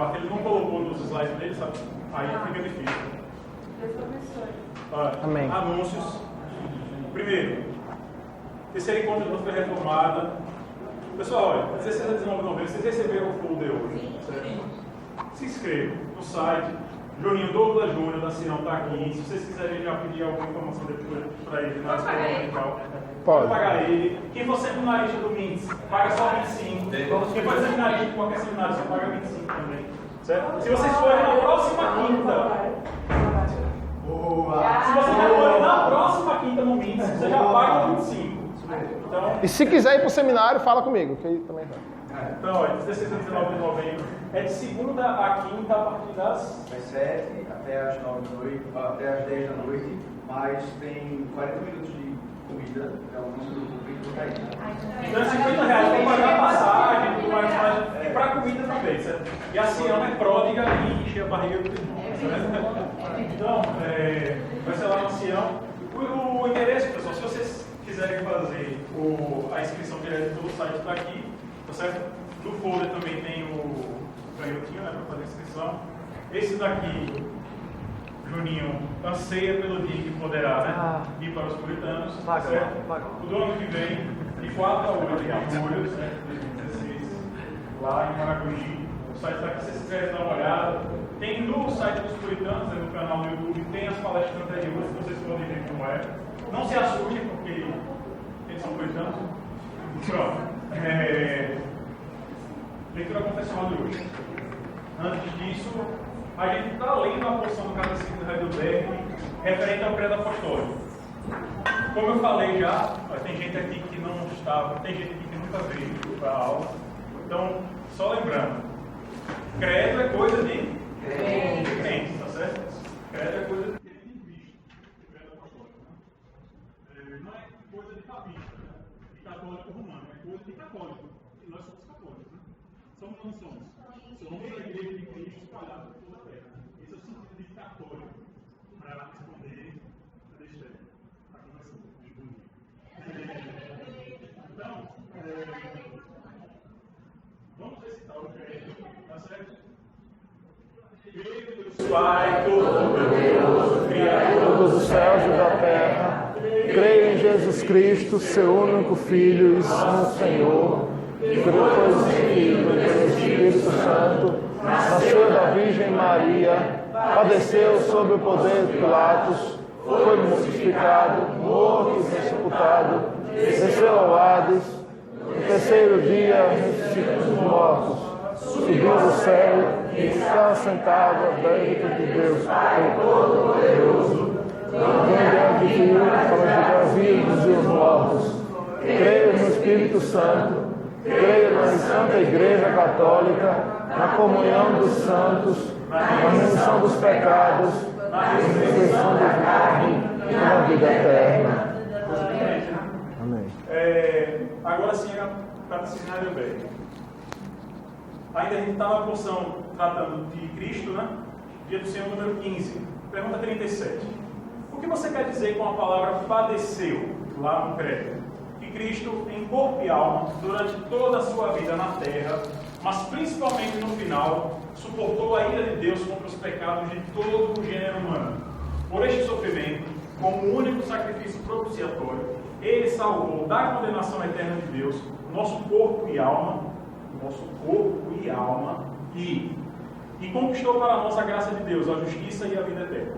parte, ele não colocou nos slides dele, sabe? Aí fica difícil. Deus abençoe. Amém. Anúncios. Primeiro, terceiro encontro de nossa reformada. Pessoal, olha, 16 a 19 de novembro, vocês receberam o folder hoje, certo? Se inscrevam no site. Juninho Douglas Júnior da Sião está aqui. Se vocês quiserem já pedir alguma informação depois para ele na escola dominical, pode pagar ele. Quem for seminarista do MINS, paga só 25. Quem for seminarista de qualquer seminário, só paga 25 também. Certo? Se vocês forem na próxima quinta, se vocês forem na próxima quinta no MINS, você já paga 25. Então, E se quiser ir para o seminário, fala comigo, que aí também vai. Então, é 16 a 19 de novembro. É de segunda a quinta, a partir das 7 até as 9 da noite, até as 10 da noite, mas tem 40 minutos de comida, é o nosso grupo que está aí. Então, R$50 para pagar a passagem, tudo mais, e para a comida também, certo? E a Sião é pródiga e enche a barriga do irmão. Então, vai ser lá na Sião. O interesse, pessoal, se vocês quiserem fazer a inscrição direta pelo site está aqui, tá certo? No folder também tem o canhotinho, né, para fazer a inscrição. Esse daqui, Juninho, anseia pelo dia que poderá, né, ir para os puritanos, certo? O do ano que vem, de 4 a 8 de julho, certo? 2016, lá em Maragogi. O site está aqui, se vocês quiserem dar uma olhada. Tem no site dos puritanos, no canal do YouTube, tem as palestras anteriores, vocês podem ver como é. Não se assustem, porque eles são puritanos. Pronto. Leitura confessional de hoje. Antes disso, a gente está lendo a porção do Catecismo de Heidelberg referente ao credo apostólico. Como eu falei já, tem gente aqui que não estava, tem gente aqui que nunca veio para a aula. Então, só lembrando, credo é coisa de crente, tá certo? Credo é coisa de Cristo, credo apostólico. Não é coisa de papista, de católico romano, é coisa de católico. E nós somos católicos, né? Somos ou não somos? Somos a igreja de Cristo espalhada por toda a terra. Esse é o sentido de católico, para responder a besteira. A conversão de bonito. Então, vamos recitar o credo, tá certo? Creio em Deus Pai Todo-Poderoso, Criador Dos céus e da terra, creio em Jesus Cristo, seu único Filho e Santo Senhor, que foi concebido pelo Espírito Santo, nasceu da Virgem Maria, padeceu sob o poder de Pilatos, foi crucificado, morto e sepultado, desceu ao Hades, no terceiro dia ressuscitou dos mortos, subiu ao céu e está sentado à direita de Deus Pai Todo-Poderoso, vem de vir para julgar vivos e os mortos. Creio no Espírito Santo, creio na Santa Igreja Católica, na comunhão dos santos, na remissão dos pecados, na ressurreição dos mortos e na vida eterna. Amém. Agora sim, para ensinar Heidelberg. Ainda a gente está na porção tratando de Cristo, né? Dia do Senhor número 15. Pergunta 37. O que você quer dizer com a palavra padeceu, lá no credo? Que Cristo, em corpo e alma, durante toda a sua vida na terra, mas principalmente no final, suportou a ira de Deus contra os pecados de todo o gênero humano. Por este sofrimento, como único sacrifício propiciatório, ele salvou da condenação eterna de Deus nosso corpo e alma, e conquistou para nós a graça de Deus, a justiça e a vida eterna.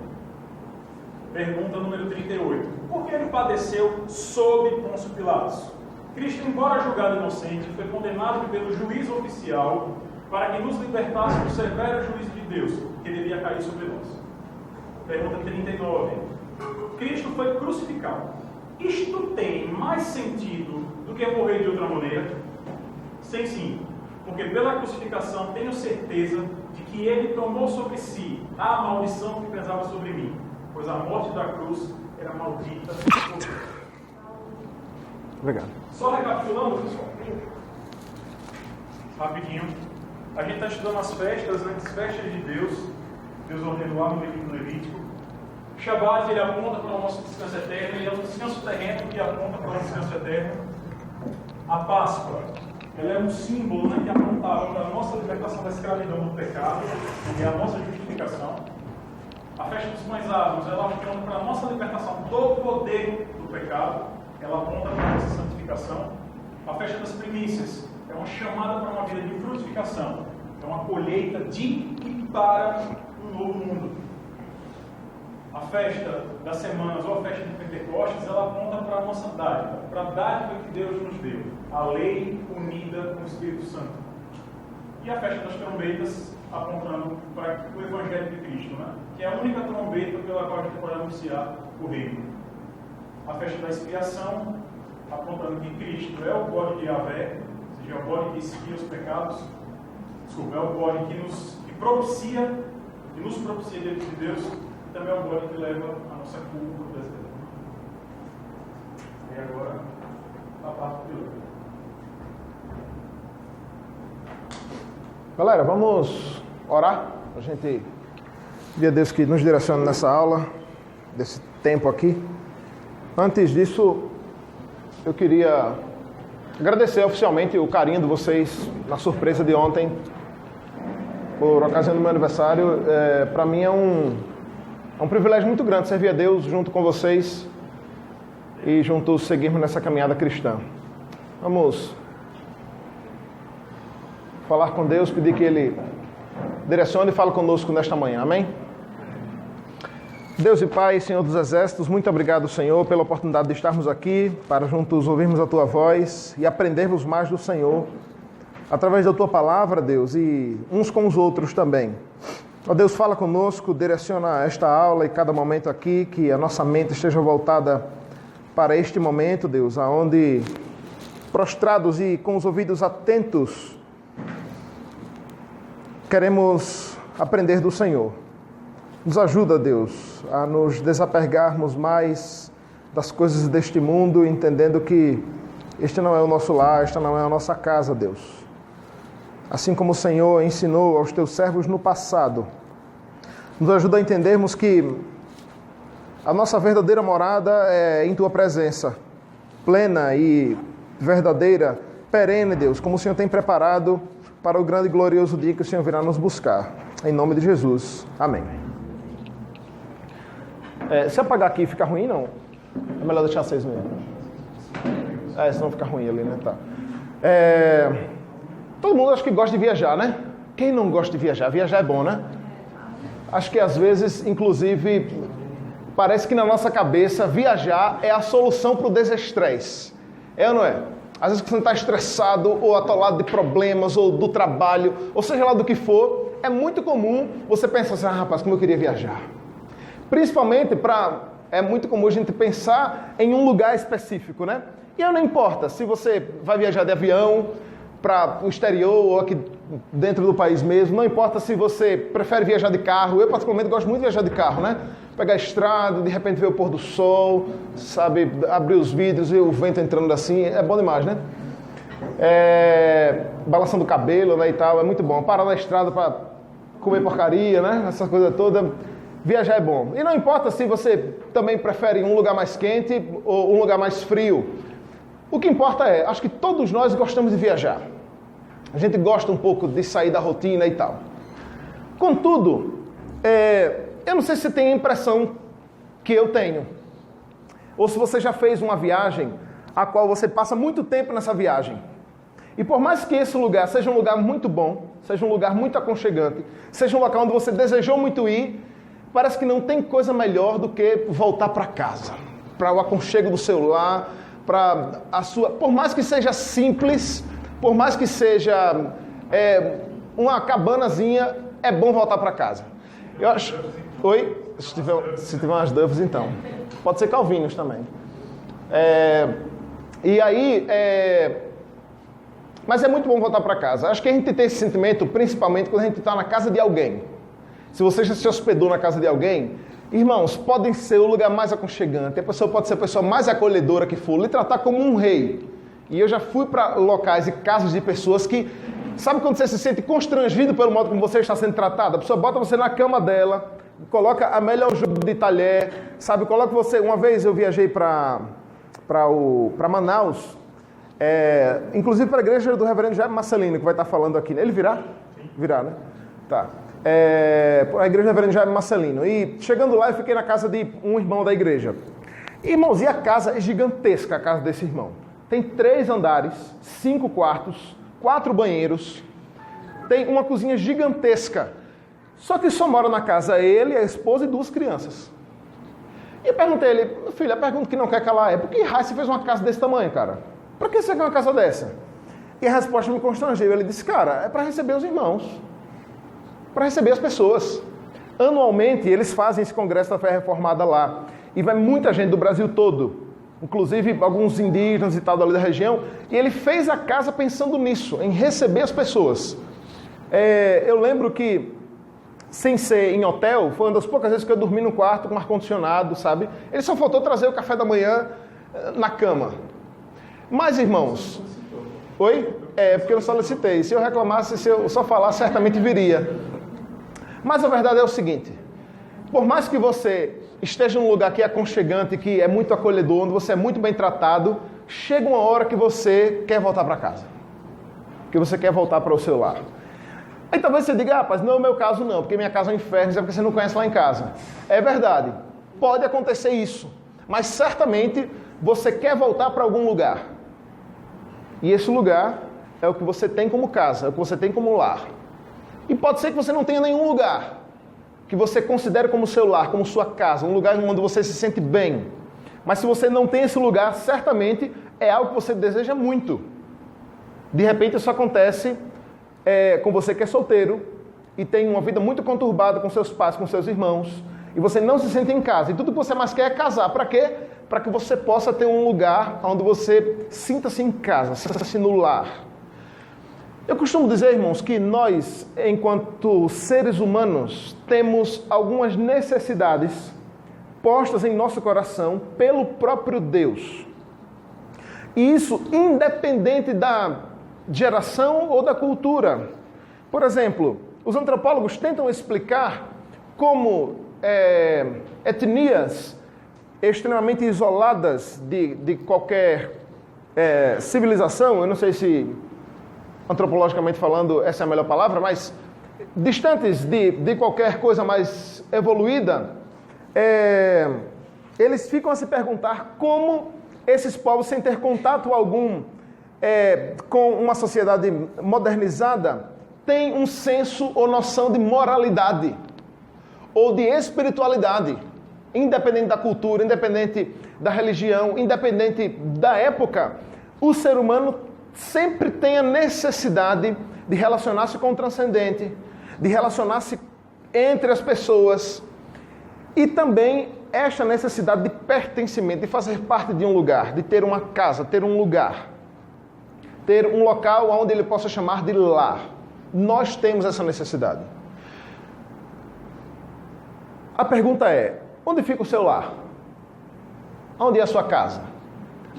Pergunta número 38. Por que ele padeceu sob Pôncio Pilatos? Cristo, embora julgado inocente, foi condenado pelo juiz oficial para que nos libertasse do severo juízo de Deus, que devia cair sobre nós. Pergunta 39. Cristo foi crucificado. Isto tem mais sentido do que morrer de outra maneira? Sim. Porque pela crucificação tenho certeza de que ele tomou sobre si a maldição que pesava sobre mim, pois a morte da cruz era maldita por mim. Obrigado. Só recapitulando, pessoal, rapidinho, a gente está estudando as festas, né, as festas de Deus ordenou lá no livro do Levítico. Shabat, ele aponta para o nosso descanso eterno, ele é um descanso terreno que aponta para o descanso eterno. A Páscoa ela é um símbolo, né, que apontava para a nossa libertação da escravidão do pecado e a nossa justificação. A festa dos pães ázimos, ela aponta para a nossa libertação do poder do pecado, ela aponta para a nossa santificação. A festa das primícias é uma chamada para uma vida de frutificação, é uma colheita de e para um novo mundo. A festa das semanas ou a festa de Pentecostes, ela aponta para a nossa dádiva, para a dádiva que Deus nos deu, a lei unida com o Espírito Santo. E a festa das trombetas, apontando para o Evangelho de Cristo, né? Que é a única trombeta pela qual a gente pode anunciar o reino. A festa da expiação, apontando que Cristo é o bode de Yahvé, ou seja, é o bode que expia os pecados, é o bode que nos propicia diante de Deus, e também é o bode que leva a nossa culpa para o deserto. E agora, a parte piloto. Galera, vamos orar. A gente pedir a Deus que nos direcione nessa aula, desse tempo aqui. Antes disso, eu queria agradecer oficialmente o carinho de vocês na surpresa de ontem, por ocasião do meu aniversário. Para mim é um privilégio muito grande servir a Deus junto com vocês e juntos seguirmos nessa caminhada cristã. Vamos falar com Deus, pedir que Ele direcione e fale conosco nesta manhã. Amém? Deus e Pai, Senhor dos Exércitos, muito obrigado, Senhor, pela oportunidade de estarmos aqui para juntos ouvirmos a Tua voz e aprendermos mais do Senhor através da Tua palavra, Deus, e uns com os outros também. Ó Deus, fala conosco, direciona esta aula e cada momento aqui, que a nossa mente esteja voltada para este momento, Deus, aonde prostrados e com os ouvidos atentos, queremos aprender do Senhor. Nos ajuda, Deus, a nos desapegarmos mais das coisas deste mundo, entendendo que este não é o nosso lar, esta não é a nossa casa, Deus. Assim como o Senhor ensinou aos teus servos no passado, nos ajuda a entendermos que a nossa verdadeira morada é em tua presença, plena e verdadeira, perene, Deus, como o Senhor tem preparado para o grande e glorioso dia que o Senhor virá nos buscar. Em nome de Jesus. Amém. Se apagar aqui fica ruim, não? É melhor deixar 6 mesmo. Senão fica ruim ali, né? Tá. Todo mundo acho que gosta de viajar, né? Quem não gosta de viajar? Viajar é bom, né? Acho que às vezes, inclusive, parece que na nossa cabeça viajar é a solução para o desestresse. É ou não é? Às vezes você está estressado ou atolado de problemas ou do trabalho, ou seja lá do que for, é muito comum você pensar assim, rapaz, como eu queria viajar. Principalmente é muito comum a gente pensar em um lugar específico, né? E aí não importa se você vai viajar de avião para o exterior ou aqui dentro do país mesmo, não importa se você prefere viajar de carro. Eu particularmente gosto muito de viajar de carro, né? Pegar a estrada, de repente ver o pôr do sol, sabe, abrir os vidros, ver o vento entrando assim, é bom demais, né? Balançando o cabelo, né, e tal, é muito bom. Parar na estrada para comer porcaria, né? Essas coisas todas. Viajar é bom. E não importa se você também prefere um lugar mais quente ou um lugar mais frio. O que importa acho que todos nós gostamos de viajar. A gente gosta um pouco de sair da rotina e tal. Contudo, eu não sei se você tem a impressão que eu tenho. Ou se você já fez uma viagem a qual você passa muito tempo nessa viagem. E por mais que esse lugar seja um lugar muito bom, seja um lugar muito aconchegante, seja um local onde você desejou muito ir, parece que não tem coisa melhor do que voltar para casa, para o aconchego do seu lar, para a sua... Por mais que seja simples, por mais que seja uma cabanazinha, é bom voltar para casa. Eu acho... Oi? Se tiver umas doves, então. Pode ser calvinhos também. E aí... Mas é muito bom voltar para casa. Acho que a gente tem esse sentimento, principalmente quando a gente está na casa de alguém. Se você já se hospedou na casa de alguém, irmãos, podem ser o lugar mais aconchegante, a pessoa pode ser a pessoa mais acolhedora que for, lhe tratar como um rei. E eu já fui para locais e casas de pessoas que, sabe quando você se sente constrangido pelo modo como você está sendo tratado? A pessoa bota você na cama dela, coloca a melhor jogo de talher, sabe, coloca você... Uma vez eu viajei para Manaus, Inclusive para a igreja do reverendo Jaime Marcelino, que vai estar falando aqui. Ele virá? Virá, né? Tá. A igreja do reverendo Jaime Marcelino. E chegando lá, eu fiquei na casa de um irmão da igreja. Irmãos, e a casa é gigantesca, a casa desse irmão. Tem 3 andares, 5 quartos, 4 banheiros, tem uma cozinha gigantesca. Só que só mora na casa ele, a esposa e 2 crianças. E eu perguntei a ele, meu filho, a pergunta que não quer calar é, por que raio você fez uma casa desse tamanho, cara? Pra que você quer uma casa dessa? E a resposta me constrangeu. Ele disse, cara, é para receber os irmãos, para receber as pessoas. Anualmente, eles fazem esse congresso da fé reformada lá. E vai muita gente do Brasil todo, inclusive alguns indígenas e tal dali da região. E ele fez a casa pensando nisso, em receber as pessoas. Eu lembro que, sem ser em hotel, foi uma das poucas vezes que eu dormi no quarto com ar-condicionado, sabe? Ele só faltou trazer o café da manhã na cama. Mas, irmãos... Oi? Porque eu não solicitei. Se eu reclamasse, se eu só falasse, certamente viria. Mas a verdade é o seguinte. Por mais que você esteja num lugar que é aconchegante, que é muito acolhedor, onde você é muito bem tratado, chega uma hora que você quer voltar para casa. Que você quer voltar para o seu lar. Aí talvez você diga, rapaz, não é o meu caso não, porque minha casa é um inferno, isso é porque você não conhece lá em casa. É verdade. Pode acontecer isso. Mas certamente você quer voltar para algum lugar. E esse lugar é o que você tem como casa, é o que você tem como lar. E pode ser que você não tenha nenhum lugar que você considere como seu lar, como sua casa, um lugar onde você se sente bem. Mas se você não tem esse lugar, certamente é algo que você deseja muito. De repente isso acontece com você que é solteiro e tem uma vida muito conturbada com seus pais, com seus irmãos, e você não se sente em casa. E tudo que você mais quer é casar. Para quê? Para que você possa ter um lugar onde você sinta-se em casa, sinta-se no lar. Eu costumo dizer, irmãos, que nós, enquanto seres humanos, temos algumas necessidades postas em nosso coração pelo próprio Deus. E isso independente da geração ou da cultura. Por exemplo, os antropólogos tentam explicar como etnias extremamente isoladas de qualquer civilização, eu não sei se antropologicamente falando essa é a melhor palavra, mas distantes de qualquer coisa mais evoluída, eles ficam a se perguntar como esses povos, sem ter contato algum com uma sociedade modernizada, têm um senso ou noção de moralidade ou de espiritualidade. Independente da cultura, independente da religião, independente da época, o ser humano sempre tem a necessidade de relacionar-se com o transcendente, de relacionar-se entre as pessoas e também esta necessidade de pertencimento, de fazer parte de um lugar, de ter uma casa, ter um lugar, ter um local onde ele possa chamar de lar. Nós temos essa necessidade. A pergunta é, onde fica o seu lar? Onde é a sua casa?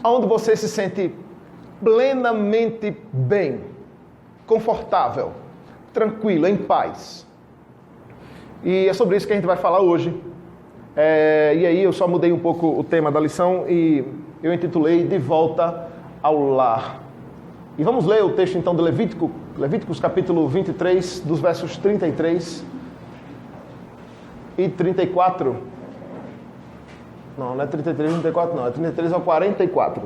Onde você se sente plenamente bem, confortável, tranquilo, em paz? E é sobre isso que a gente vai falar hoje. E aí eu só mudei um pouco o tema da lição e eu intitulei De Volta ao Lar. E vamos ler o texto então de Levíticos capítulo 23, dos versos 33 e 34. Não é 33 e 34 não, é 33 ao 44.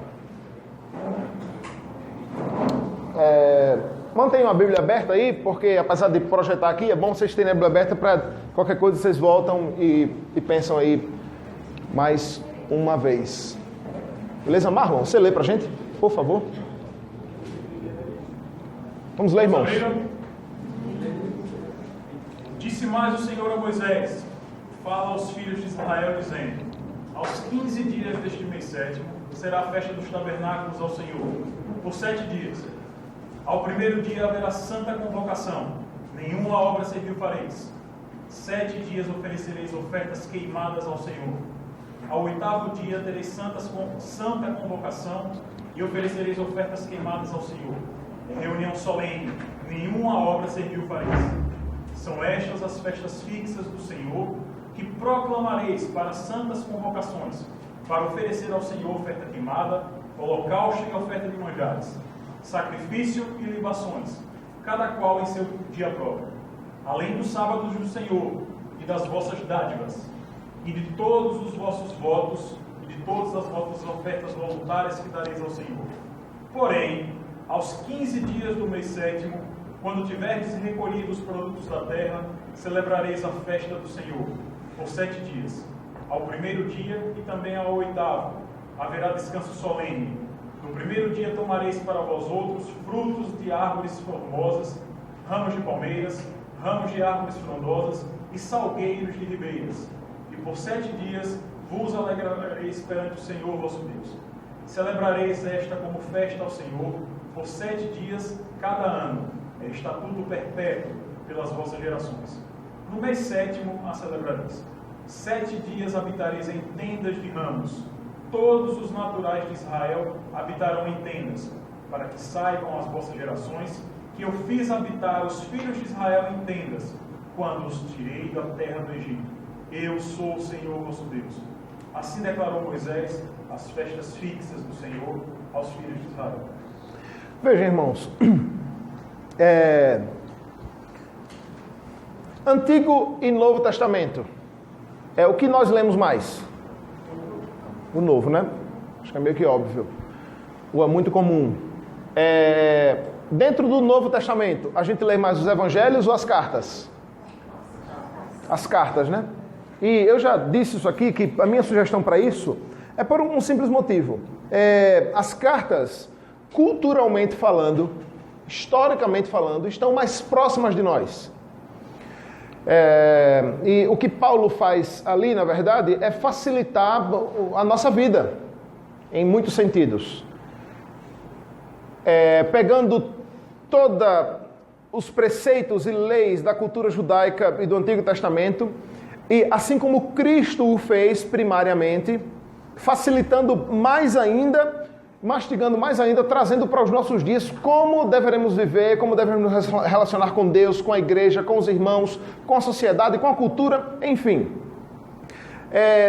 Mantenham a Bíblia aberta aí, porque apesar de projetar aqui, é bom vocês terem a Bíblia aberta para qualquer coisa vocês voltam e pensam aí mais uma vez. Beleza, Marlon? Você lê pra gente, por favor? Vamos ler, irmãos. Disse mais o Senhor a Moisés: fala aos filhos de Israel, dizendo: aos 15 dias deste mês sétimo será a festa dos tabernáculos ao Senhor, por 7 dias. Ao primeiro dia haverá santa convocação, nenhuma obra servil fareis. 7 dias oferecereis ofertas queimadas ao Senhor. Ao 8º dia tereis santa convocação e oferecereis ofertas queimadas ao Senhor. Reunião solene, nenhuma obra servil fareis. São estas as festas fixas do Senhor, que proclamareis para santas convocações. para oferecer ao Senhor oferta queimada, holocausto e oferta de manjares, sacrifício e libações, cada qual em seu dia próprio, além dos sábados do Senhor e das vossas dádivas, e de todos os vossos votos, e de todas as vossas ofertas voluntárias que dareis ao Senhor. Porém, aos 15 dias do mês sétimo, quando tiverdes recolhido os produtos da terra, celebrareis a festa do Senhor, por 7 dias. Ao primeiro dia e também ao 8º, haverá descanso solene. No primeiro dia tomareis para vós outros frutos de árvores formosas, ramos de palmeiras, ramos de árvores frondosas e salgueiros de ribeiras. E por 7 dias vos alegrareis perante o Senhor vosso Deus. Celebrareis esta como festa ao Senhor, por 7 dias cada ano. É estatuto perpétuo pelas vossas gerações. No mês sétimo a celebrareis. 7 dias habitareis em tendas de ramos. Todos os naturais de Israel habitarão em tendas, para que saibam as vossas gerações que eu fiz habitar os filhos de Israel em tendas, quando os tirei da terra do Egito. Eu sou o Senhor vosso Deus. Assim declarou Moisés as festas fixas do Senhor aos filhos de Israel. Veja, irmãos, Antigo e Novo Testamento. O que nós lemos mais? O Novo, né? Acho que é meio que óbvio. Ou é muito comum. Dentro do Novo Testamento, a gente lê mais os Evangelhos ou as cartas? As cartas, né? E eu já disse isso aqui, que a minha sugestão para isso é por um simples motivo. As cartas, culturalmente falando, historicamente falando, estão mais próximas de nós. E o que Paulo faz ali, na verdade, é facilitar a nossa vida, em muitos sentidos. Pegando todos os preceitos e leis da cultura judaica e do Antigo Testamento, e assim como Cristo o fez primariamente, facilitando mais ainda, mastigando mais ainda, trazendo para os nossos dias como deveremos viver, como devemos nos relacionar com Deus, com a igreja, com os irmãos, com a sociedade, com a cultura, enfim.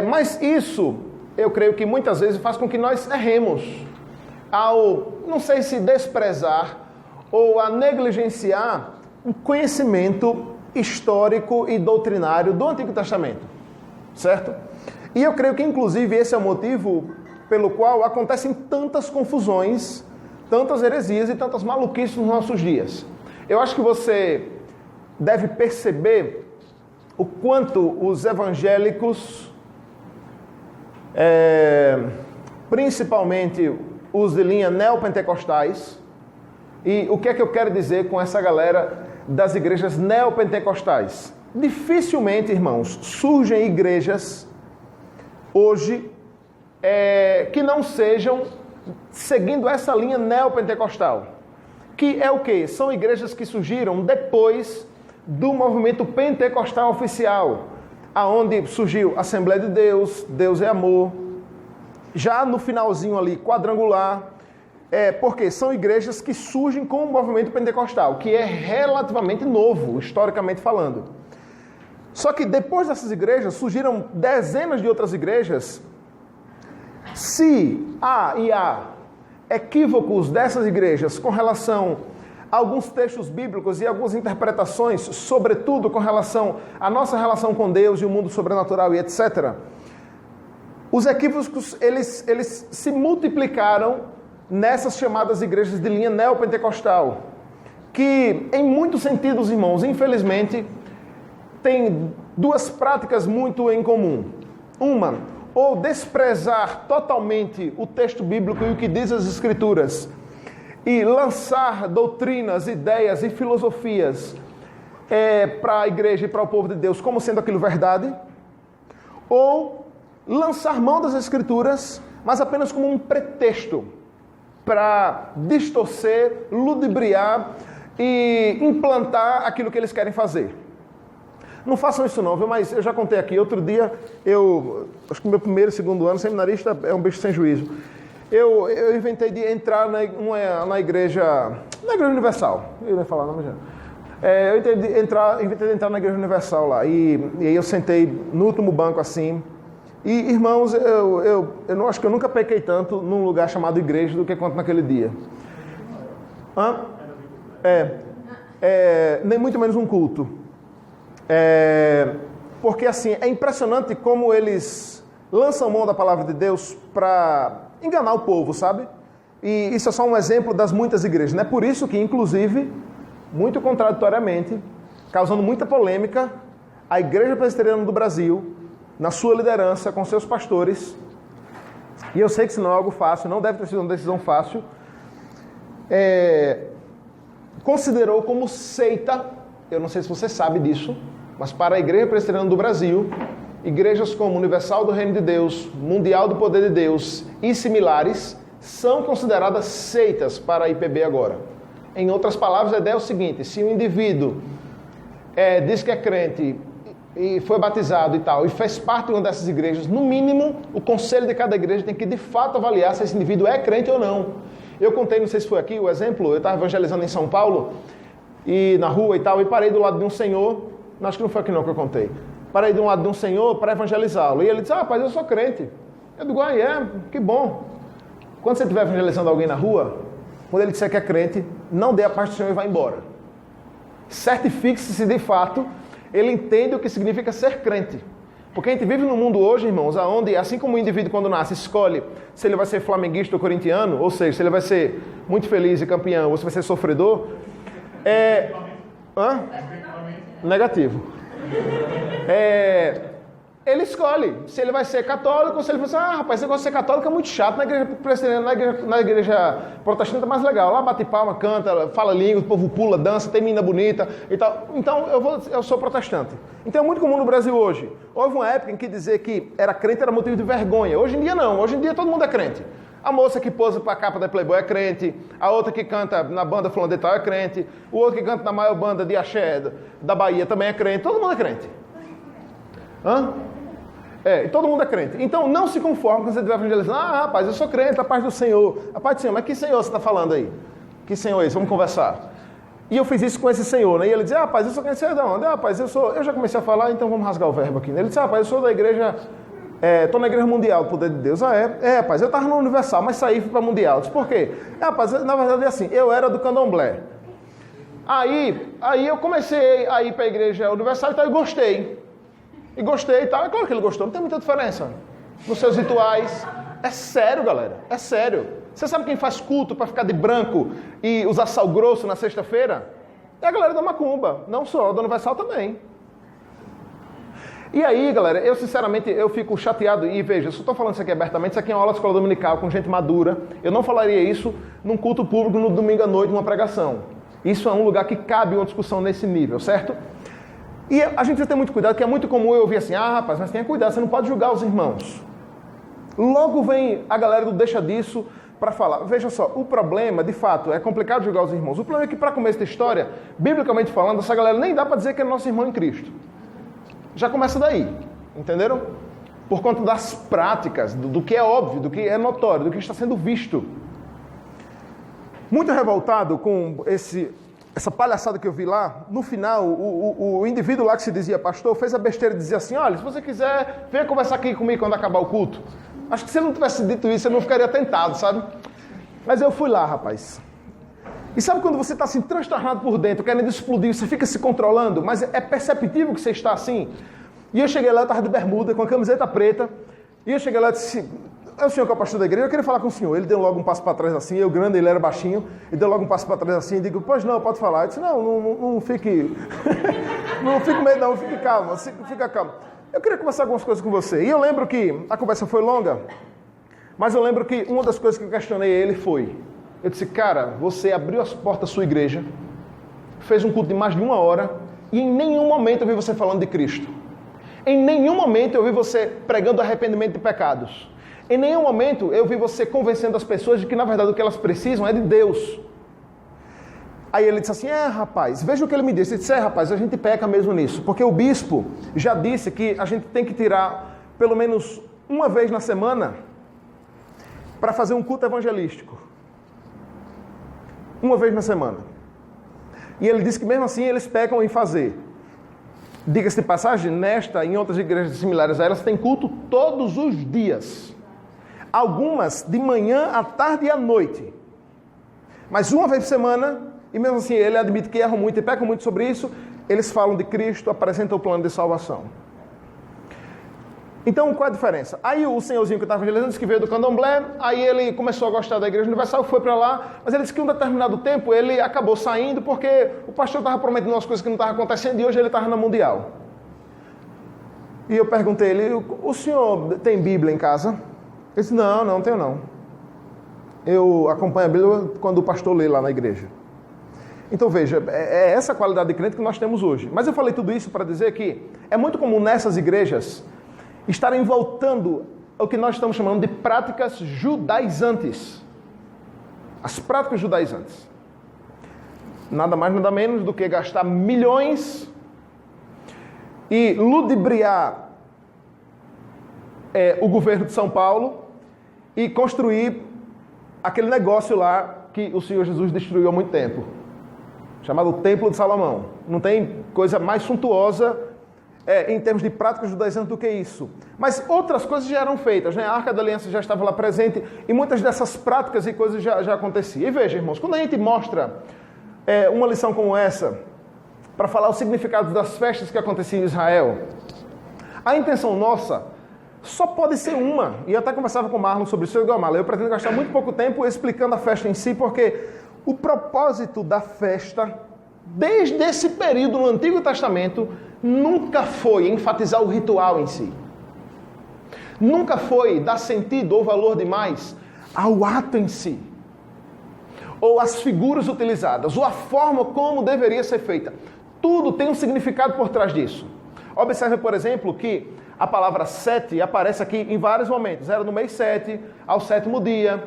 Mas isso, eu creio que muitas vezes faz com que nós erremos ao, não sei se desprezar ou a negligenciar o conhecimento histórico e doutrinário do Antigo Testamento, certo? E eu creio que, inclusive, esse é o motivo pelo qual acontecem tantas confusões, tantas heresias e tantas maluquices nos nossos dias. Eu acho que você deve perceber o quanto os evangélicos, principalmente os de linha neopentecostais, e o que é que eu quero dizer com essa galera das igrejas neopentecostais? Dificilmente, irmãos, surgem igrejas hoje que não sejam seguindo essa linha neopentecostal. Que é o quê? São igrejas que surgiram depois do movimento pentecostal oficial, aonde surgiu Assembleia de Deus, Deus é Amor, já no finalzinho ali, quadrangular, porque são igrejas que surgem com o movimento pentecostal, que é relativamente novo, historicamente falando. Só que depois dessas igrejas, surgiram dezenas de outras igrejas. Se há equívocos dessas igrejas com relação a alguns textos bíblicos e algumas interpretações, sobretudo com relação à nossa relação com Deus e o mundo sobrenatural e etc., os equívocos, eles se multiplicaram nessas chamadas igrejas de linha neopentecostal, que, em muitos sentidos, irmãos, infelizmente, tem duas práticas muito em comum. Uma, ou desprezar totalmente o texto bíblico e o que diz as Escrituras, e lançar doutrinas, ideias e filosofias para a igreja e para o povo de Deus como sendo aquilo verdade, ou lançar mão das Escrituras, mas apenas como um pretexto para distorcer, ludibriar e implantar aquilo que eles querem fazer. Não façam isso não, viu? Mas eu já contei aqui. Outro dia, acho que no meu primeiro, segundo ano, seminarista é um bicho sem juízo. Eu inventei de entrar na Igreja Universal. Eu ia falar, não, mas já. Eu inventei de entrar na Igreja Universal lá. E aí eu sentei no último banco assim. E, irmãos, eu não acho que eu nunca pequei tanto num lugar chamado igreja do que quanto naquele dia. Nem muito menos um culto. Porque, assim, é impressionante como eles lançam mão da palavra de Deus para enganar o povo, sabe? E isso é só um exemplo das muitas igrejas. Não é por isso que, inclusive, muito contraditoriamente, causando muita polêmica, a Igreja Presbiteriana do Brasil, na sua liderança, com seus pastores, e eu sei que isso não é algo fácil, não deve ter sido uma decisão fácil, considerou como seita, eu não sei se você sabe disso, mas para a Igreja Presbiteriana do Brasil, igrejas como Universal do Reino de Deus, Mundial do Poder de Deus e similares, são consideradas seitas para a IPB agora. Em outras palavras, a ideia é o seguinte: se um indivíduo diz que é crente e foi batizado e tal, e fez parte de uma dessas igrejas, no mínimo, o conselho de cada igreja tem que de fato avaliar se esse indivíduo é crente ou não. Eu contei, não sei se foi aqui o exemplo, eu estava evangelizando em São Paulo, e na rua e tal, e parei do lado de um senhor, acho que não foi aqui não que eu contei, parei do lado de um senhor para evangelizá-lo, e ele disse: rapaz, eu sou crente. Eu digo: que bom. Quando você estiver evangelizando alguém na rua, quando ele disser que é crente, não dê a paz do Senhor e vá embora. Certifique-se se de fato ele entende o que significa ser crente. Porque a gente vive num mundo hoje, irmãos, onde, assim como o indivíduo quando nasce escolhe se ele vai ser flamenguista ou corintiano, ou seja, se ele vai ser muito feliz e campeão, ou se vai ser sofredor, negativo. Ele escolhe se ele vai ser católico ou se ele vai ser: rapaz, esse negócio de ser católico é muito chato, na igreja protestante é mais legal, lá bate palma, canta, fala língua, o povo pula, dança, tem menina bonita e tal. Então eu sou protestante. Então é muito comum no Brasil hoje. Houve uma época em que dizer que era crente era motivo de vergonha. Hoje em dia não, hoje em dia todo mundo é crente. A moça que posa para a capa da Playboy é crente, a outra que canta na banda fulano de tal é crente, o outro que canta na maior banda de axé da Bahia também é crente, todo mundo é crente. E todo mundo é crente. Então não se conforme quando você estiver evangelizando: rapaz, eu sou crente, a paz do Senhor. A paz do Senhor, mas que Senhor você está falando aí? Que Senhor é esse? Vamos conversar. E eu fiz isso com esse senhor, né? E ele dizia: rapaz, eu sou crente. De onde? Rapaz, eu já comecei a falar, então vamos rasgar o verbo aqui. Ele disse: rapaz, eu sou da igreja, estou na igreja mundial do poder de Deus. Rapaz, eu estava no Universal, mas saí e fui para Mundial. Eu disse: por quê? Rapaz, na verdade é assim, eu era do Candomblé. Aí eu comecei a ir para a igreja Universal e tal, e gostei. E gostei e tal. É claro que ele gostou, não tem muita diferença nos seus rituais. É sério, galera, é sério. Você sabe quem faz culto para ficar de branco e usar sal grosso na sexta-feira? É a galera da macumba, não só, da Universal também. E aí, galera, eu sinceramente, eu fico chateado. E veja, eu só estou falando isso aqui abertamente, isso aqui é uma aula de escola dominical com gente madura. Eu não falaria isso num culto público no domingo à noite, numa pregação. Isso é um lugar que cabe uma discussão nesse nível, certo? E a gente precisa ter muito cuidado, que é muito comum eu ouvir assim: rapaz, mas tenha cuidado, você não pode julgar os irmãos. Logo vem a galera do deixa disso para falar. Veja só, o problema, de fato, é complicado julgar os irmãos. O problema é que, para começo da história, biblicamente falando, essa galera nem dá para dizer que é nosso irmão em Cristo. Já começa daí, entenderam? Por conta das práticas, do que é óbvio, do que é notório, do que está sendo visto. Muito revoltado com essa palhaçada que eu vi lá, no final, o indivíduo lá que se dizia pastor fez a besteira de dizer assim: olha, se você quiser, venha conversar aqui comigo quando acabar o culto. Acho que se ele não tivesse dito isso, eu não ficaria tentado, sabe? Mas eu fui lá, rapaz. E sabe quando você está assim, transtornado por dentro, querendo explodir, você fica se controlando, mas é perceptível que você está assim? E eu cheguei lá, eu estava de bermuda, com a camiseta preta, e eu cheguei lá e disse: é o senhor que é o pastor da igreja, eu queria falar com o senhor. Ele deu logo um passo para trás assim, eu grande, ele era baixinho, ele deu logo um passo para trás assim, e digo: pois não, pode falar. Eu disse: não fique, não fique meio não, fique calmo, fica calmo. Eu queria conversar algumas coisas com você. E eu lembro que a conversa foi longa, mas eu lembro que uma das coisas que eu questionei ele foi, eu disse: cara, você abriu as portas da sua igreja, fez um culto de mais de 1 hora, e em nenhum momento eu vi você falando de Cristo. Em nenhum momento eu vi você pregando arrependimento de pecados. Em nenhum momento eu vi você convencendo as pessoas de que, na verdade, o que elas precisam é de Deus. Aí ele disse assim: rapaz, veja o que ele me disse. Ele disse: rapaz, a gente peca mesmo nisso. Porque o bispo já disse que a gente tem que tirar pelo menos uma vez na semana para fazer um culto evangelístico. Uma vez na semana. E ele disse que mesmo assim eles pecam em fazer. Diga-se de passagem, nesta e em outras igrejas similares a elas, tem culto todos os dias. Algumas de manhã, à tarde e à noite. Mas uma vez por semana, e mesmo assim ele admite que erram muito e pecam muito sobre isso, eles falam de Cristo, apresentam o plano de salvação. Então, qual é a diferença? Aí o senhorzinho que estava evangelizando disse que veio do candomblé, aí ele começou a gostar da Igreja Universal, foi para lá, mas ele disse que em um determinado tempo ele acabou saindo porque o pastor estava prometendo umas coisas que não estavam acontecendo e hoje ele estava na Mundial. E eu perguntei a ele, o senhor tem Bíblia em casa? Ele disse, não tenho não. Eu acompanho a Bíblia quando o pastor lê lá na igreja. Então veja, é essa qualidade de crente que nós temos hoje. Mas eu falei tudo isso para dizer que é muito comum nessas igrejas estarem voltando ao que nós estamos chamando de práticas judaizantes. As práticas judaizantes. Nada mais, nada menos do que gastar milhões e ludibriar o governo de São Paulo e construir aquele negócio lá que o Senhor Jesus destruiu há muito tempo, chamado Templo de Salomão. Não tem coisa mais suntuosa em termos de práticas judaizantes do que isso. Mas outras coisas já eram feitas, né? A Arca da Aliança já estava lá presente e muitas dessas práticas e coisas já aconteciam. E veja, irmãos, quando a gente mostra uma lição como essa, para falar o significado das festas que aconteciam em Israel, a intenção nossa só pode ser uma. E eu até conversava com o Marlon sobre isso. Eu pretendo gastar muito pouco tempo explicando a festa em si, porque o propósito da festa, desde esse período no Antigo Testamento, nunca foi enfatizar o ritual em si. Nunca foi dar sentido ou valor demais ao ato em si. Ou às figuras utilizadas, ou a forma como deveria ser feita. Tudo tem um significado por trás disso. Observe, por exemplo, que a palavra 7 aparece aqui em vários momentos. Era no mês 7, ao 7º dia.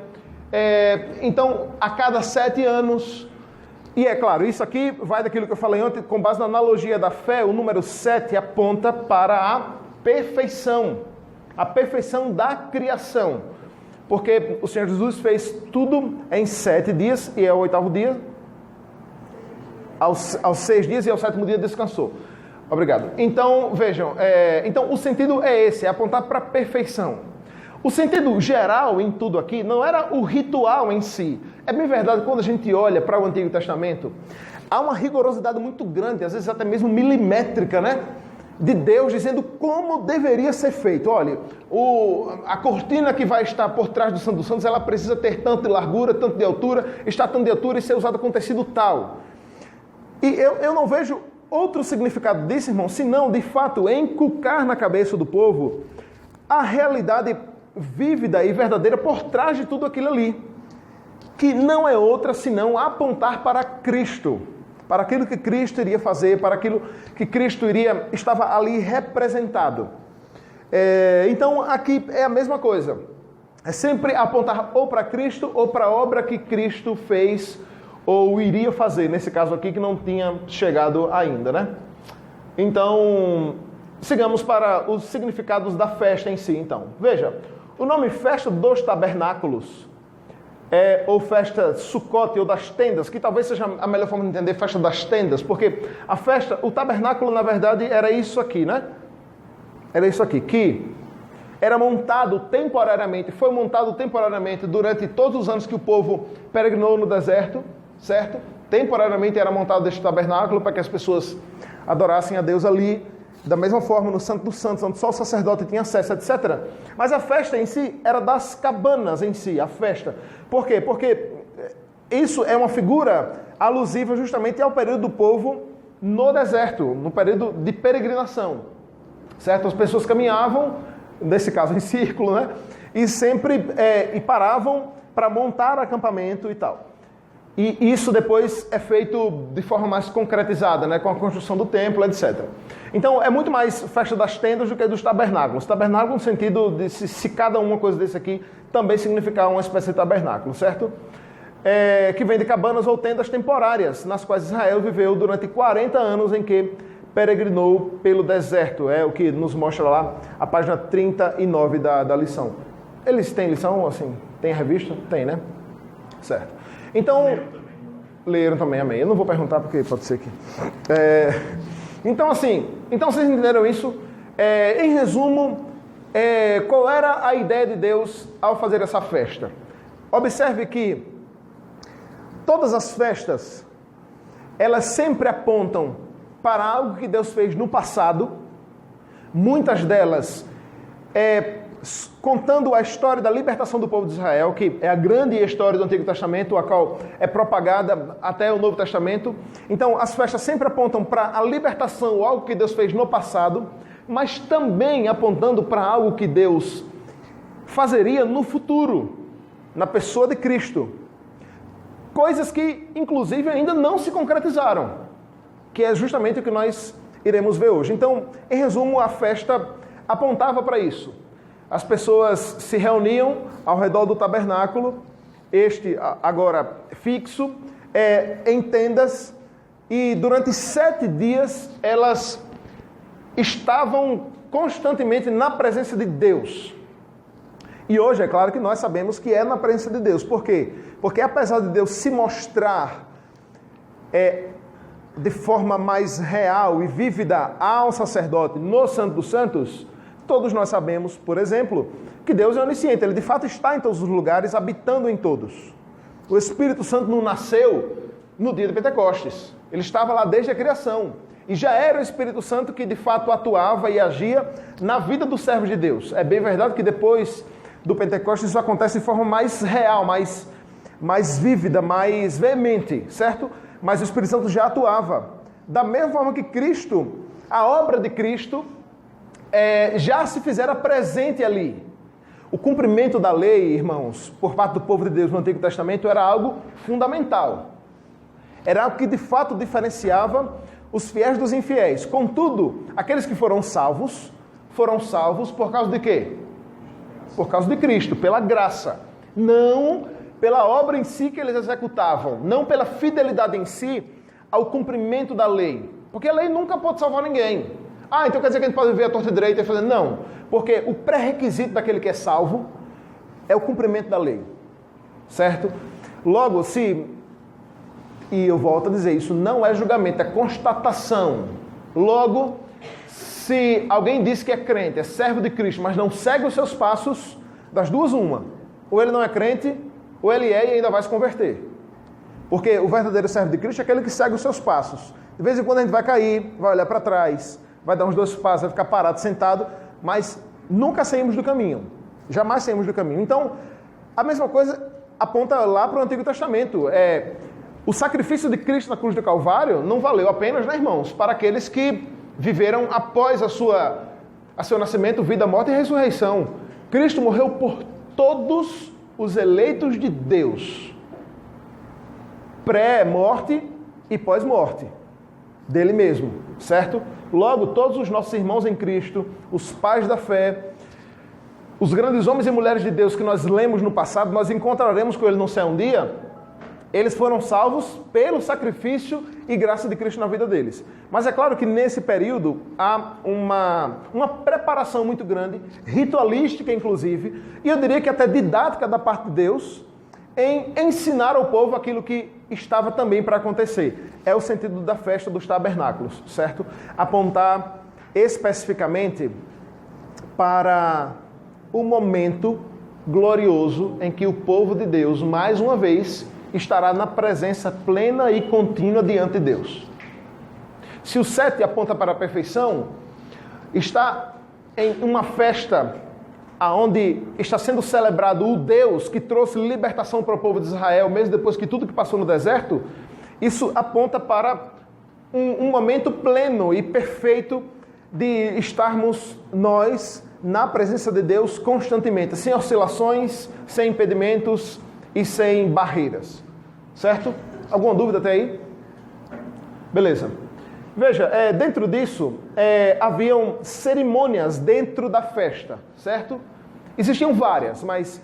Então, a cada 7 anos. E é claro, isso aqui vai daquilo que eu falei ontem, com base na analogia da fé, o número 7 aponta para a perfeição da criação. Porque o Senhor Jesus fez tudo em 7 dias, e é o 8º dia, aos 6 dias e ao 7º dia descansou. Obrigado. Então, vejam, então o sentido é esse, é apontar para a perfeição. O sentido geral em tudo aqui não era o ritual em si. É bem verdade, quando a gente olha para o Antigo Testamento, há uma rigorosidade muito grande, às vezes até mesmo milimétrica, né? De Deus dizendo como deveria ser feito. Olha, a cortina que vai estar por trás do Santo dos Santos, ela precisa ter tanto de largura, tanto de altura, estar tanto de altura e ser usada com tecido tal. E eu não vejo outro significado disso, irmão, senão, de fato, encucar na cabeça do povo a realidade vívida e verdadeira por trás de tudo aquilo ali, que não é outra senão apontar para Cristo, para aquilo que Cristo iria fazer, para aquilo que Cristo estava ali representado. Então, aqui é a mesma coisa. É sempre apontar ou para Cristo ou para a obra que Cristo fez ou iria fazer, nesse caso aqui que não tinha chegado ainda, né? Então, sigamos para os significados da festa em si, então. Veja, o nome Festa dos Tabernáculos, ou Festa Sucote, ou das tendas, que talvez seja a melhor forma de entender Festa das tendas, porque a festa, o tabernáculo, na verdade, era isso aqui, né? Era isso aqui, que era montado temporariamente, foi montado temporariamente durante todos os anos que o povo peregrinou no deserto, certo? Temporariamente era montado este tabernáculo para que as pessoas adorassem a Deus ali, da mesma forma no Santo dos Santos, onde só o sacerdote tinha acesso, etc. Mas a festa em si era das cabanas em si, a festa. Por quê? Porque isso é uma figura alusiva justamente ao período do povo no deserto, no período de peregrinação. Certo? As pessoas caminhavam, nesse caso em círculo, né? E sempre paravam para montar acampamento e tal. E isso depois é feito de forma mais concretizada, né? Com a construção do templo, etc. Então, é muito mais festa das tendas do que dos tabernáculos. Tabernáculo no sentido de se cada uma coisa desse aqui também significar uma espécie de tabernáculo, certo? Que vem de cabanas ou tendas temporárias, nas quais Israel viveu durante 40 anos em que peregrinou pelo deserto. É o que nos mostra lá a página 39 da lição. Eles têm lição, assim, tem revista? Tem, né? Certo. Então, leram também, amém. Eu não vou perguntar porque pode ser que... Então, assim, vocês entenderam isso? Em resumo, qual era a ideia de Deus ao fazer essa festa? Observe que todas as festas, elas sempre apontam para algo que Deus fez no passado, muitas delas contando a história da libertação do povo de Israel, que é a grande história do Antigo Testamento, a qual é propagada até o Novo Testamento. Então, as festas sempre apontam para a libertação, algo que Deus fez no passado, mas também apontando para algo que Deus fazeria no futuro, na pessoa de Cristo. Coisas que, inclusive, ainda não se concretizaram, que é justamente o que nós iremos ver hoje. Então, em resumo, a festa apontava para isso. As pessoas se reuniam ao redor do tabernáculo, este agora fixo, em tendas, e durante 7 dias elas estavam constantemente na presença de Deus. E hoje é claro que nós sabemos que é na presença de Deus. Por quê? Porque apesar de Deus se mostrar de forma mais real e vívida ao sacerdote no Santo dos Santos, todos nós sabemos, por exemplo, que Deus é onisciente. Ele de fato está em todos os lugares, habitando em todos. O Espírito Santo não nasceu no dia de Pentecostes. Ele estava lá desde a criação. E já era o Espírito Santo que de fato atuava e agia na vida dos servos de Deus. É bem verdade que depois do Pentecostes isso acontece de forma mais real, mais vívida, mais veemente, certo? Mas o Espírito Santo já atuava. Da mesma forma que Cristo, a obra de Cristo, já se fizera presente ali. O cumprimento da lei, irmãos, por parte do povo de Deus no Antigo Testamento era algo fundamental. Era algo que de fato diferenciava os fiéis dos infiéis. Contudo, aqueles que foram salvos por causa de quê? Por causa de Cristo, pela graça. Não pela obra em si que eles executavam, não pela fidelidade em si ao cumprimento da lei. Porque a lei nunca pode salvar ninguém. Então quer dizer que a gente pode ver a torta direita e fazer... Não, porque o pré-requisito daquele que é salvo é o cumprimento da lei, certo? Logo, e eu volto a dizer, isso não é julgamento, é constatação. Logo, se alguém diz que é crente, é servo de Cristo, mas não segue os seus passos, das duas uma. Ou ele não é crente, ou ele é e ainda vai se converter. Porque o verdadeiro servo de Cristo é aquele que segue os seus passos. De vez em quando a gente vai cair, vai olhar para trás, vai dar uns 2 passos, vai ficar parado, sentado, mas nunca saímos do caminho. Jamais saímos do caminho. Então, a mesma coisa aponta lá para o Antigo Testamento. O sacrifício de Cristo na cruz do Calvário não valeu apenas, né, irmãos, para aqueles que viveram após a seu nascimento, vida, morte e ressurreição. Cristo morreu por todos os eleitos de Deus. Pré-morte e pós-morte. Dele mesmo, certo? Logo, todos os nossos irmãos em Cristo, os pais da fé, os grandes homens e mulheres de Deus que nós lemos no passado, nós encontraremos com ele no céu um dia, eles foram salvos pelo sacrifício e graça de Cristo na vida deles. Mas é claro que nesse período há uma preparação muito grande, ritualística inclusive, e eu diria que até didática da parte de Deus, em ensinar ao povo aquilo que estava também para acontecer. É o sentido da festa dos tabernáculos, certo? Apontar especificamente para o momento glorioso em que o povo de Deus, mais uma vez, estará na presença plena e contínua diante de Deus. Se o 7 aponta para a perfeição, está em uma festa aonde está sendo celebrado o Deus que trouxe libertação para o povo de Israel, mesmo depois que tudo que passou no deserto, isso aponta para um momento pleno e perfeito de estarmos nós na presença de Deus constantemente, sem oscilações, sem impedimentos e sem barreiras. Certo? Alguma dúvida até aí? Beleza. Veja, dentro disso, haviam cerimônias dentro da festa, certo? Existiam várias, mas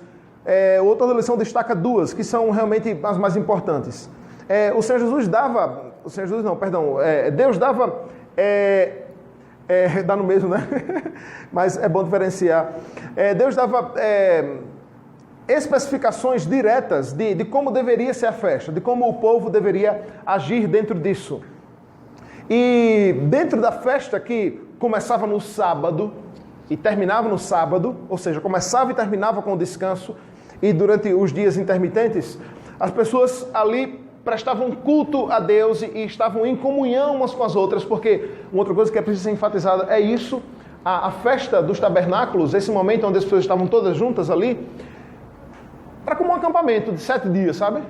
o autor da lição destaca 2, que são realmente as mais importantes. Deus dava, dá no mesmo, né? Mas é bom diferenciar. Deus dava especificações diretas de como deveria ser a festa, de como o povo deveria agir dentro disso. E dentro da festa que começava no sábado e terminava no sábado, ou seja, começava e terminava com o descanso, e durante os dias intermitentes, as pessoas ali prestavam culto a Deus e estavam em comunhão umas com as outras, porque uma outra coisa que é preciso ser enfatizada é isso, a festa dos tabernáculos, esse momento onde as pessoas estavam todas juntas ali, era como um acampamento de 7 dias, sabe?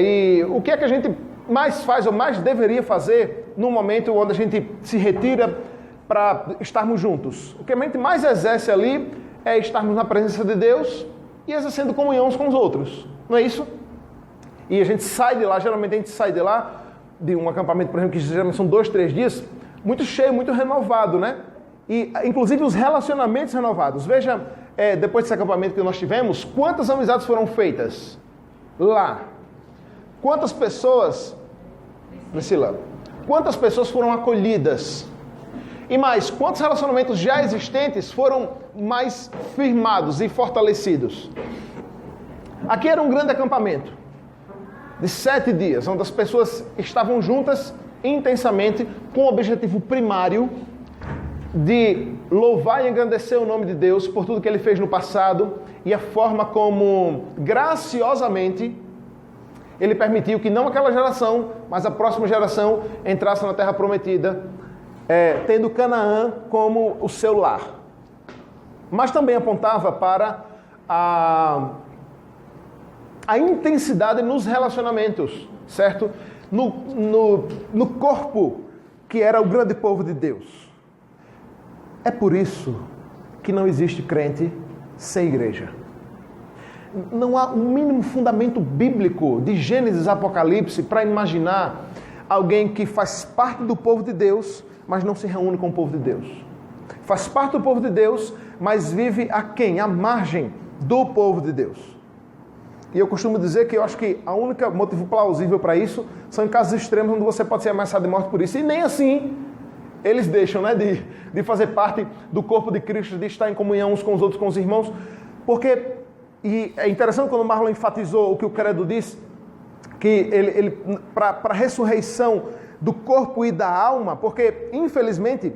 E o que é que a gente mais faz ou mais deveria fazer no momento onde a gente se retira para estarmos juntos? O que a gente mais exerce ali é estarmos na presença de Deus e exercendo comunhão uns com os outros, não é isso? E a gente sai de lá, geralmente a gente sai de lá, de um acampamento, por exemplo, que geralmente são 2, 3 dias, muito cheio, muito renovado, né? E inclusive os relacionamentos renovados. Veja, depois desse acampamento que nós tivemos, quantas amizades foram feitas lá? Quantas pessoas, Priscila, quantas pessoas foram acolhidas? E mais, quantos relacionamentos já existentes foram mais firmados e fortalecidos? Aqui era um grande acampamento de 7 dias, onde as pessoas estavam juntas intensamente com o objetivo primário de louvar e engrandecer o nome de Deus por tudo que Ele fez no passado e a forma como graciosamente Ele permitiu que não aquela geração, mas a próxima geração entrasse na Terra Prometida, tendo Canaã como o seu lar. Mas também apontava para a intensidade nos relacionamentos, certo? No corpo que era o grande povo de Deus. É por isso que não existe crente sem igreja. Não há um mínimo fundamento bíblico de Gênesis a Apocalipse para imaginar alguém que faz parte do povo de Deus, mas não se reúne com o povo de Deus. Faz parte do povo de Deus, mas vive à margem do povo de Deus. E eu costumo dizer que eu acho que a única motivo plausível para isso são em casos extremos onde você pode ser ameaçado de morte por isso. E nem assim eles deixam, né, de fazer parte do corpo de Cristo, de estar em comunhão uns com os outros, com os irmãos. Porque, e é interessante quando o Marlon enfatizou o que o credo diz, que ele para a ressurreição do corpo e da alma, porque, infelizmente,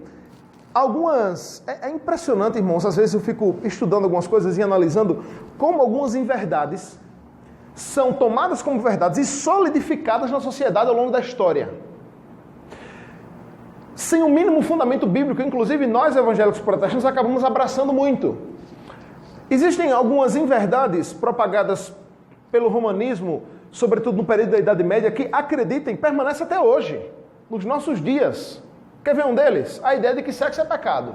é impressionante, irmãos, às vezes eu fico estudando algumas coisas e analisando como algumas inverdades são tomadas como verdades e solidificadas na sociedade ao longo da história. Sem o mínimo fundamento bíblico, inclusive nós evangélicos protestantes acabamos abraçando muito. Existem algumas inverdades propagadas pelo romanismo, sobretudo no período da Idade Média, que acreditem, permanece até hoje, nos nossos dias. Quer ver um deles? A ideia de que sexo é pecado.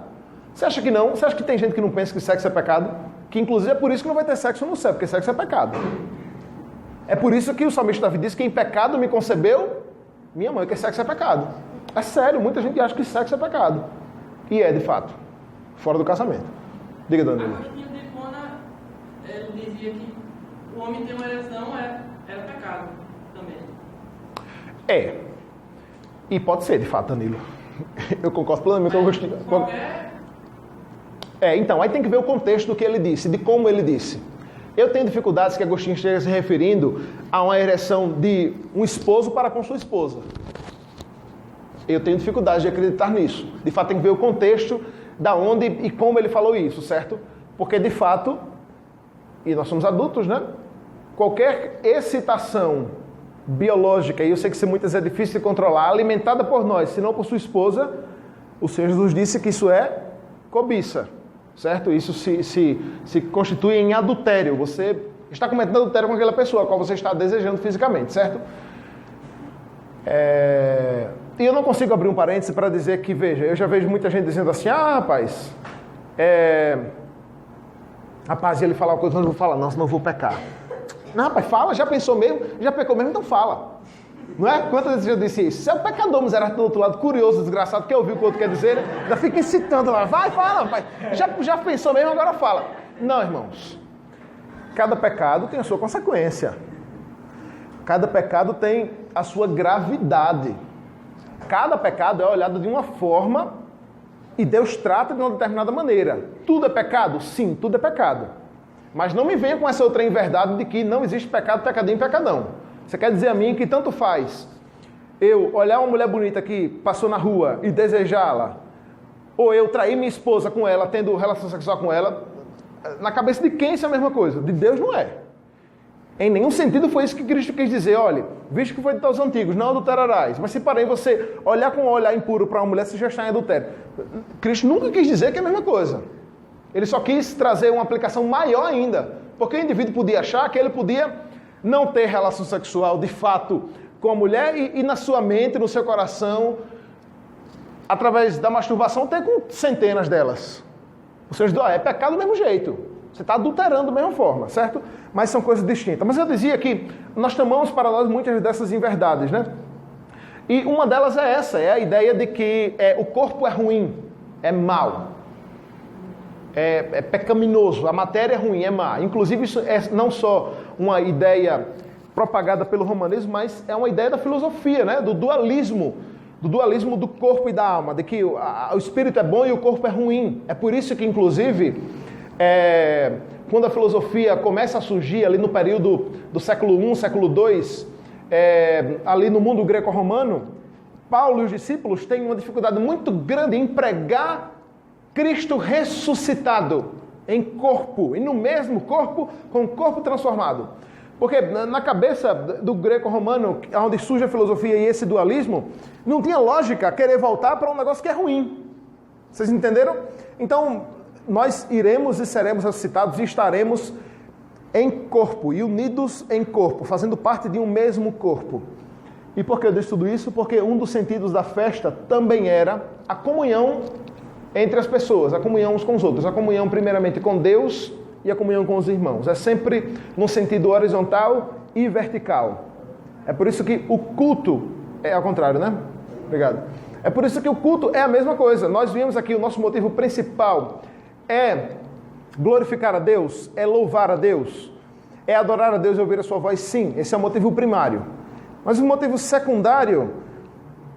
Você acha que não? Você acha que tem gente que não pensa que sexo é pecado? Que inclusive é por isso que não vai ter sexo no céu, porque sexo é pecado. É por isso que o salmista Davi diz que em pecado me concebeu minha mãe, que sexo é pecado. É sério, muita gente acha que sexo é pecado. E é, de fato, fora do casamento. Diga, Danilo. A Agostinho de Hipona, ele dizia que o homem ter uma ereção era pecado também. E pode ser, de fato, Danilo. Eu concordo plenamente com o Agostinho. Então, aí tem que ver o contexto do que ele disse, de como ele disse. Eu tenho dificuldades que Agostinho esteja se referindo a uma ereção de um esposo para com sua esposa. Eu tenho dificuldade de acreditar nisso. De fato, tem que ver o contexto da onde e como ele falou isso, certo? Porque, de fato, e nós somos adultos, né? Qualquer excitação biológica, e eu sei que isso muitas vezes é difícil de controlar, alimentada por nós, se não por sua esposa, o Senhor Jesus disse que isso é cobiça, certo? Isso se constitui em adultério. Você está cometendo adultério com aquela pessoa a qual você está desejando fisicamente, certo? E eu não consigo abrir um parêntese para dizer que, veja, eu já vejo muita gente dizendo assim, rapaz, rapaz, ele falar uma coisa, eu não vou falar, não, senão eu vou pecar. Não, rapaz, fala, já pensou mesmo, já pecou mesmo, então fala. Não é? Quantas vezes eu disse isso? Se é o pecador miserável do outro lado, curioso, desgraçado, quer ouvir o que o outro quer dizer, já fica incitando lá, vai, fala, rapaz, já pensou mesmo, agora fala. Não, irmãos, cada pecado tem a sua consequência. Cada pecado tem a sua gravidade. Cada pecado é olhado de uma forma e Deus trata de uma determinada maneira. Tudo é pecado? Sim, tudo é pecado. Mas não me venha com essa outra inverdade de que não existe pecado, pecadinho e pecadão. Você quer dizer a mim que tanto faz eu olhar uma mulher bonita que passou na rua e desejá-la, ou eu trair minha esposa com ela, tendo relação sexual com ela, na cabeça de quem isso é a mesma coisa? De Deus não é. Em nenhum sentido foi isso que Cristo quis dizer. Olha, visto que foi de aos antigos, não adulterarás. Mas se porém você olhar com um olhar impuro para uma mulher, você já está em adultério. Cristo nunca quis dizer que é a mesma coisa. Ele só quis trazer uma aplicação maior ainda. Porque o indivíduo podia achar que ele podia não ter relação sexual de fato com a mulher e na sua mente, no seu coração, através da masturbação, ter com centenas delas. Ou seja, é pecado do mesmo jeito. Você está adulterando da mesma forma, certo? Mas são coisas distintas. Mas eu dizia que nós tomamos para nós muitas dessas inverdades, né? E uma delas é essa, é a ideia de que o corpo é ruim, é mau, é pecaminoso, a matéria é ruim, é má. Inclusive isso é não só uma ideia propagada pelo romanismo, mas é uma ideia da filosofia, né? Do dualismo do corpo e da alma, de que o espírito é bom e o corpo é ruim. É por isso que, inclusive, quando a filosofia começa a surgir ali no período do século I, século II, ali no mundo greco-romano, Paulo e os discípulos têm uma dificuldade muito grande em pregar Cristo ressuscitado em corpo, e no mesmo corpo, com o corpo transformado. Porque na cabeça do greco-romano, onde surge a filosofia e esse dualismo, não tinha lógica querer voltar para um negócio que é ruim. Vocês entenderam? Então, nós iremos e seremos ressuscitados e estaremos em corpo e unidos em corpo, fazendo parte de um mesmo corpo. E por que eu disse tudo isso? Porque um dos sentidos da festa também era a comunhão entre as pessoas, a comunhão uns com os outros, a comunhão primeiramente com Deus e a comunhão com os irmãos. É sempre num sentido horizontal e vertical. É por isso que o culto é ao contrário, né? Obrigado. É por isso que o culto é a mesma coisa. Nós vimos aqui, o nosso motivo principal é glorificar a Deus, é louvar a Deus, é adorar a Deus e ouvir a sua voz. Sim, esse é o motivo primário. Mas o motivo secundário,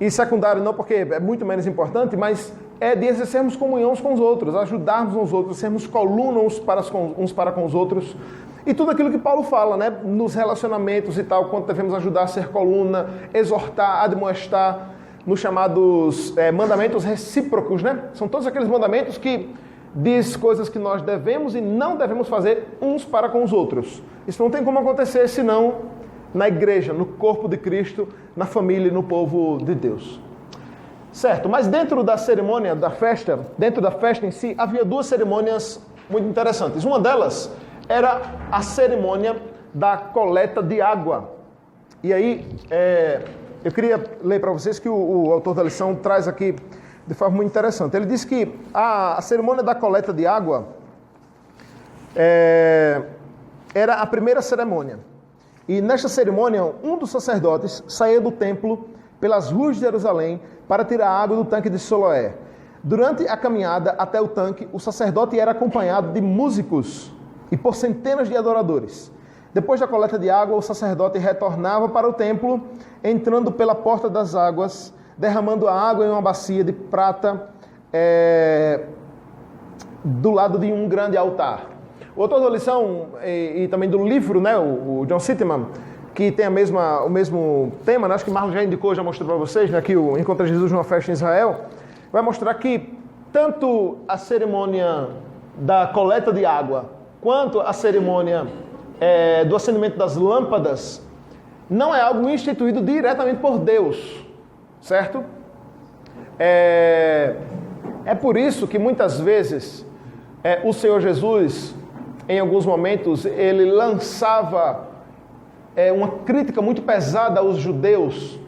e secundário não porque é muito menos importante, mas é de exercermos comunhão uns com os outros, ajudarmos uns outros, sermos coluna uns para com os outros. E tudo aquilo que Paulo fala, né? Nos relacionamentos e tal, quanto devemos ajudar a ser coluna, exortar, admoestar, nos chamados mandamentos recíprocos, né? São todos aqueles mandamentos que diz coisas que nós devemos e não devemos fazer uns para com os outros. Isso não tem como acontecer senão na igreja, no corpo de Cristo, na família e no povo de Deus. Certo, mas dentro da cerimônia da festa, dentro da festa em si, havia duas cerimônias muito interessantes. Uma delas era a cerimônia da coleta de água. E aí, eu queria ler para vocês que o autor da lição traz aqui de forma muito interessante. Ele diz que a cerimônia da coleta de água era a primeira cerimônia. E nesta cerimônia, um dos sacerdotes saía do templo pelas ruas de Jerusalém para tirar água do tanque de Siloé. Durante a caminhada até o tanque, o sacerdote era acompanhado de músicos e por centenas de adoradores. Depois da coleta de água, o sacerdote retornava para o templo, entrando pela porta das águas, derramando a água em uma bacia de prata do lado de um grande altar. O autor da lição e também do livro, né, o John Sitman, que tem o mesmo tema, né, acho que Marlon já indicou, já mostrou para vocês, né, que o Encontra Jesus numa Festa em Israel, vai mostrar que tanto a cerimônia da coleta de água, quanto a cerimônia do acendimento das lâmpadas, não é algo instituído diretamente por Deus, certo? É por isso que muitas vezes o Senhor Jesus, em alguns momentos, ele lançava uma crítica muito pesada aos judeus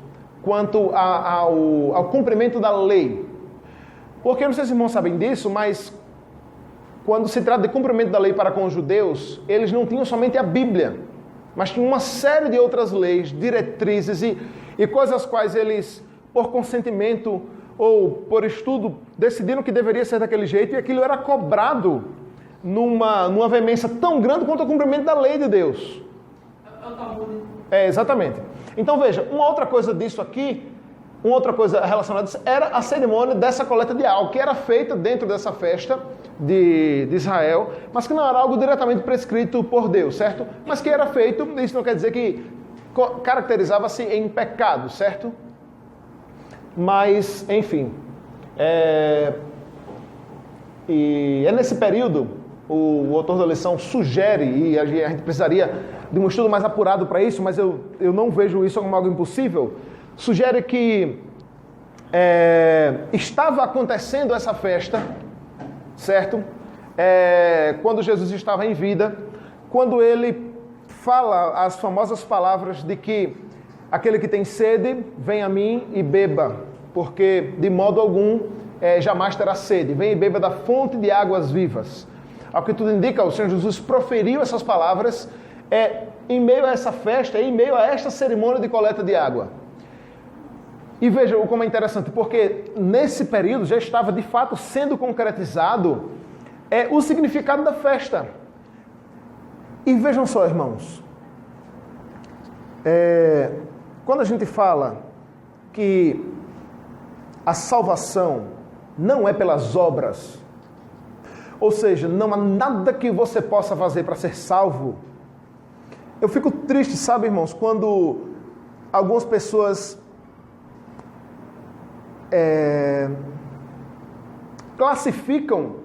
quanto ao cumprimento da lei. Porque, eu não sei se os irmãos sabem disso, mas quando se trata de cumprimento da lei para com os judeus, eles não tinham somente a Bíblia, mas tinham uma série de outras leis, diretrizes e coisas as quais eles, por consentimento ou por estudo, decidiram que deveria ser daquele jeito, e aquilo era cobrado numa veemência tão grande quanto o cumprimento da lei de Deus. Exatamente. Então veja, uma outra coisa disso aqui, uma outra coisa relacionada a isso, era a cerimônia dessa coleta de água, que era feita dentro dessa festa de Israel, mas que não era algo diretamente prescrito por Deus, certo? Mas que era feito, isso não quer dizer que caracterizava-se em pecado, certo? Mas, enfim, e é nesse período, o autor da lição sugere, e a gente precisaria de um estudo mais apurado para isso, mas eu não vejo isso como algo impossível, sugere que estava acontecendo essa festa, certo? Quando Jesus estava em vida, quando ele fala as famosas palavras de que aquele que tem sede, vem a mim e beba, porque de modo algum jamais terá sede. Vem e beba da fonte de águas vivas. Ao que tudo indica, o Senhor Jesus proferiu essas palavras em meio a essa festa, em meio a esta cerimônia de coleta de água. E veja como é interessante, porque nesse período já estava de fato sendo concretizado o significado da festa. E vejam só, irmãos, quando a gente fala que a salvação não é pelas obras, ou seja, não há nada que você possa fazer para ser salvo, eu fico triste, sabe, irmãos, quando algumas pessoas classificam